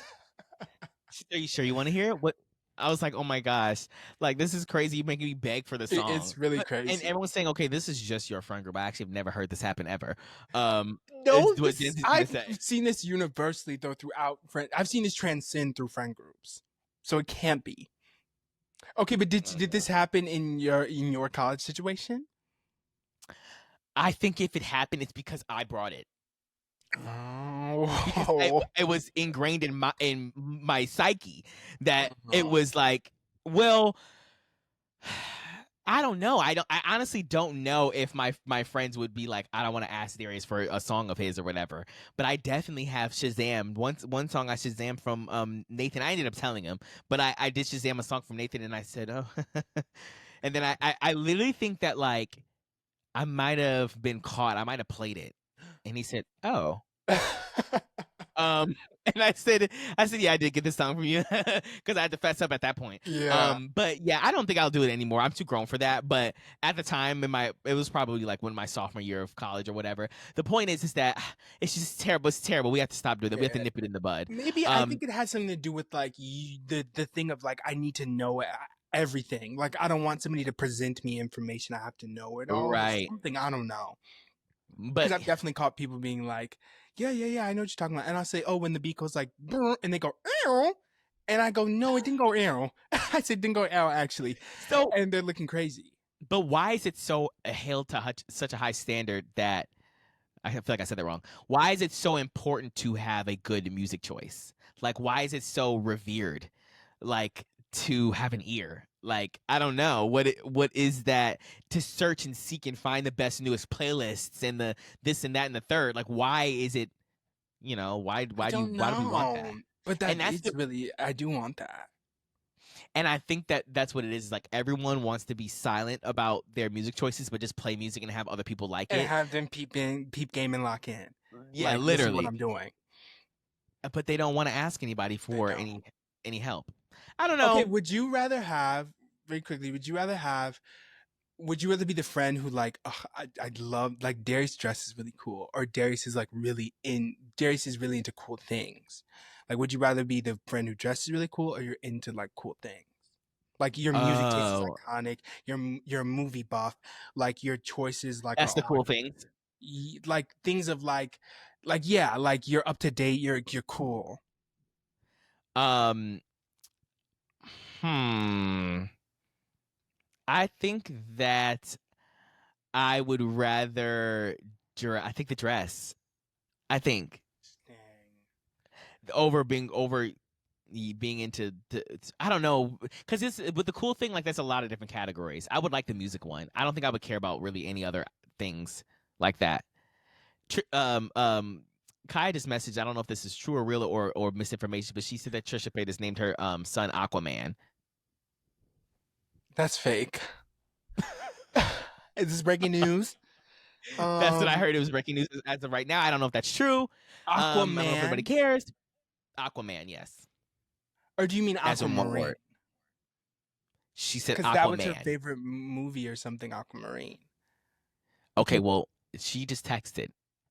She said, are you sure you want to hear it? What? I was like, oh my gosh, like this is crazy. You making me beg for the song. It's really And crazy. everyone's saying, okay, this is just your friend group. I actually have never heard this happen ever. No, Is what Gen Z's gonna I've say. seen this universally though throughout friend. I've seen this transcend through friend groups, so it can't be. Okay, but did this happen in your college situation? I think if it happened, it's because I brought it. Because Oh, it was ingrained in my psyche that it uh-huh. was like, well, I don't know. I honestly don't know if my friends would be like, I don't want to ask Darius for a song of his or whatever. But I definitely have Shazam. One song I Shazam from Nathan. I ended up telling him, but I did Shazam a song from Nathan, and I said, oh, and then I literally think that like I might have been caught. I might have played it, and he said, oh. Um, and I said, yeah, I did get this song from you because I had to fess up at that point. Yeah. But yeah, I don't think I'll do it anymore. I'm too grown for that. But at the time, it was probably like when my sophomore year of college or whatever. The point is that it's just terrible. It's terrible. We have to stop doing it. We have to Yeah. nip it in the bud. Maybe I think it has something to do with like the thing of like I need to know everything. Like I don't want somebody to present me information. I have to know it all. Or Right. something I don't know. Because But I've definitely caught people being like, yeah, I know what you're talking about. And I'll say, oh, when the beat goes like, brr, and they go, ew. And I go, no, it didn't go ew. I said, didn't go ew, actually. so, And they're looking crazy. but why is it so held to such a high standard that I feel like I said that wrong? Why is it so important to have a good music choice? Like, why is it so revered? Like, to have an ear. Like, I don't know what is that to search and seek and find the best newest playlists and the this and that and the third. Like, why is it, why I don't why do we want that? know. But And that that's it's really, I do want that. and I think that's what it is. Like, everyone wants to be silent about their music choices, but just play music and have other people like And it. have them peep game and lock in. Yeah, Like, this is what literally. I'm doing. But they don't want to ask anybody for any help. I don't know. Okay, would you rather have, very quickly, would you rather be the friend who like, I love, like, Darius dress is really cool, or Darius is really into cool things. Like, would you rather be the friend who dresses really cool, or you're into like cool things? Like, your music taste is iconic, you're a movie buff, like your choices like that's are the cool all things. like things of like yeah, like you're up to date, you're cool. I think that I would rather I think the dress. I think over being into I don't know, because it's with the cool thing, like, there's a lot of different categories. I would like the music one. I don't think I would care about really any other things like that. Kai just messaged, I don't know if this is true or real or misinformation, but she said that Trisha Paytas named her son Aquaman. That's fake. Is this breaking news? That's what I heard. It was breaking news as of right now. I don't know if that's true. Aquaman. I don't know if everybody cares. Aquaman, yes. Or do you mean Aquamarine? She said Aquaman. Because that was her favorite movie or something, Aquamarine. Okay, well, she just texted.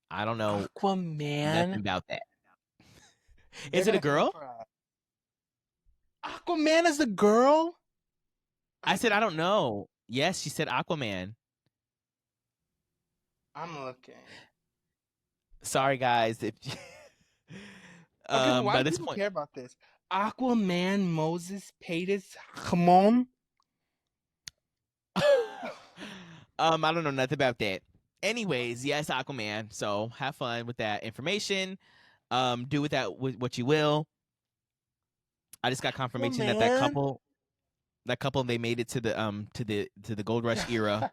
I don't know Aquaman. nothing about that. Is it a girl? Aquaman is a girl? I said I don't know. Yes, she said Aquaman. I'm looking. Sorry, guys. If okay, why do people care about this? Aquaman, Moses, Paytas, come on. I don't know nothing about that. Anyways, yes, Aquaman. So have fun with that information. Do with that what you will. I just got confirmation that couple they made it to the Gold Rush era.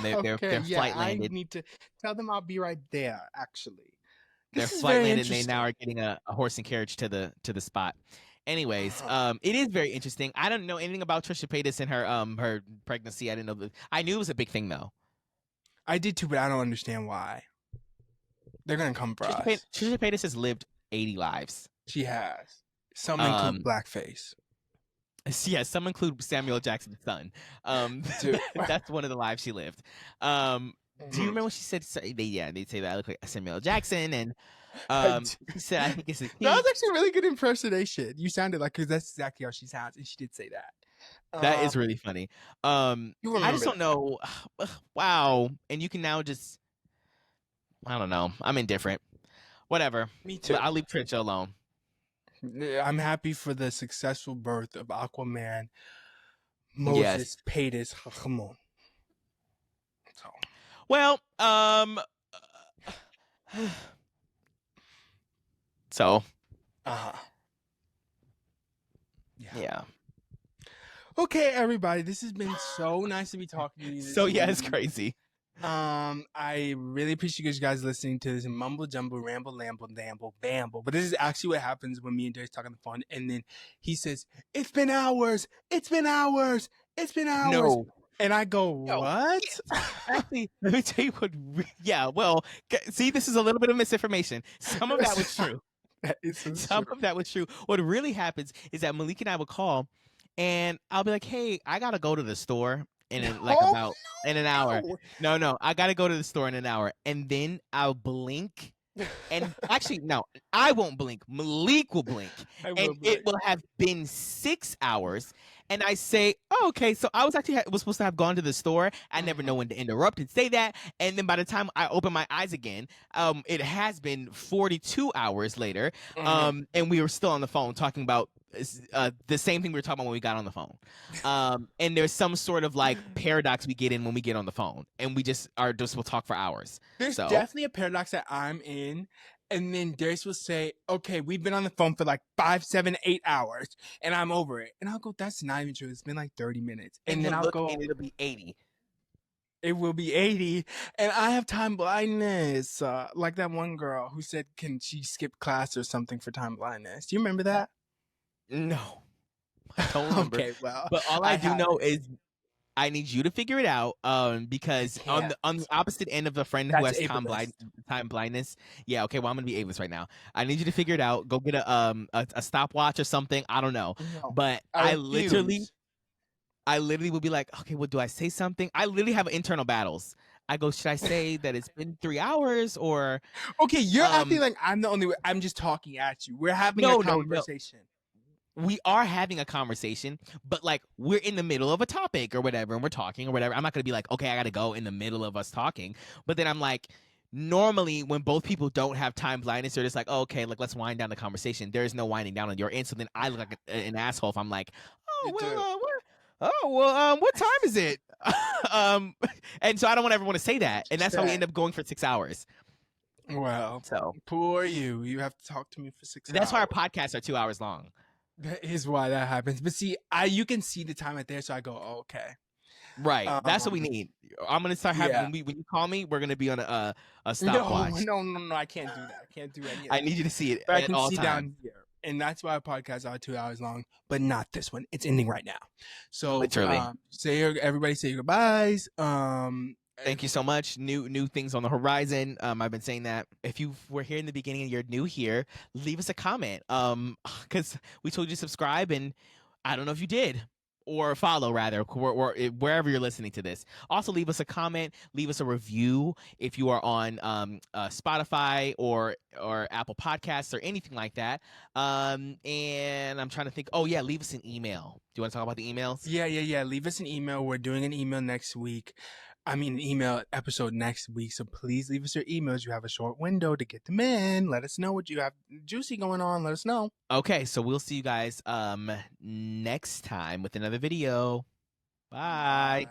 Their flight landed. I need to tell them I'll be right there. Actually, their flight landed, and they now are getting a horse and carriage to the spot. Anyways, it is very interesting. I don't know anything about Trisha Paytas and her pregnancy. I didn't know. I knew it was a big thing though. I did too, but I don't understand why. They're gonna come for us. Trisha Paytas has lived 80 lives. She has. Some include blackface. Yeah, some include Samuel Jackson's son. That's one of the lives she lived. Do you remember what she said? They say that I look like Samuel Jackson, and she said, I think it's a key. That was actually a really good impersonation. You sounded like, because that's exactly how she sounds, and she did say that. That is really funny. I just don't know. Wow. And you can now just, I don't know. I'm indifferent. Whatever. Me too. I'll leave Trisha alone. I'm happy for the successful birth of Aquaman, Moses, Paytas, come on. So. Well, so. Yeah. Okay, everybody, this has been so nice to be talking to you. So yeah, it's crazy. I really appreciate you guys listening to this mumble jumble, ramble, lamble, damble, bamble. But this is actually what happens when me and Darius talk on the phone, and then he says, "It's been hours. It's been hours. It's been hours." No. And I go, "What?" Actually, let me tell you what. Yeah, well, see, this is a little bit of misinformation. Some of that was true. Some of that was true. What really happens is that Malik and I would call, and I'll be like, "Hey, I gotta go to the store." In an hour. No, I gotta go to the store in an hour, and then I'll blink. And actually, no, I won't blink. Malik will blink, it will have been 6 hours. And I say, "Oh, okay." So I was supposed to have gone to the store. I never know when to interrupt and say that. And then by the time I open my eyes again, it has been 42 hours later, and we were still on the phone talking about the same thing we were talking about when we got on the phone. And there's some sort of like paradox we get in when we get on the phone, and we just will talk for hours. There's definitely a paradox that I'm in, And then Darius will say, okay, we've been on the phone for like 5, 7, 8 hours and I'm over it. And I'll go, that's not even true. It's been like 30 minutes. And then he'll I'll look go, and it'll be 80. it will be 80. And I have time blindness. Like that one girl who said, can she skip class or something for time blindness? Do you remember that? No, I don't remember. Okay, well, But all I do know is I need you to figure it out. Because on the opposite end of the friend who That's has time blindness. Yeah, okay, well I'm gonna be ableist right now. I need you to figure it out. Go get a stopwatch or something. I don't know. No, But I literally would be like, okay, well, do I say something? I literally have internal battles. I go, should I say that it's been 3 hours or okay, you're acting like I'm the only way. I'm just talking at you. We're having a conversation. No. We are having a conversation, but like we're in the middle of a topic or whatever, and we're talking or whatever. I'm not gonna be like, okay, I gotta go in the middle of us talking. But then I'm like, normally when both people don't have time blindness, they're just like, oh, okay, like let's wind down the conversation. There is no winding down on your end. So then I look like an asshole if I'm like, what time is it? And so I don't ever want to say that, and that's how we end up going for 6 hours. Well, so poor you. You have to talk to me for 6 hours. That's why our podcasts are 2 hours long. That is why that happens. But see, you can see the time right there, so I go, oh, okay. Right. That's what we need. I'm gonna start having when you call me, we're gonna be on a stopwatch. No, I can't do that. I can't do any of that. I need you to see it. But I can all see time. down here. And that's why our podcasts are 2 hours long, but not this one. It's ending right now. So literally, everybody say your goodbyes. Thank you so much. New things on the horizon. I've been saying that. If you were here in the beginning and you're new here, leave us a comment. Because we told you to subscribe, and I don't know if you did. Or follow, rather, or wherever you're listening to this. Also, leave us a comment, leave us a review if you are on Spotify or Apple Podcasts or anything like that. And I'm trying to think. Oh yeah, leave us an email. Do you want to talk about the emails? Yeah. Leave us an email. We're doing an email next week. An email episode next week. So please leave us your emails. You have a short window to get them in. Let us know what you have juicy going on. Let us know. Okay, so we'll see you guys next time with another video. Bye.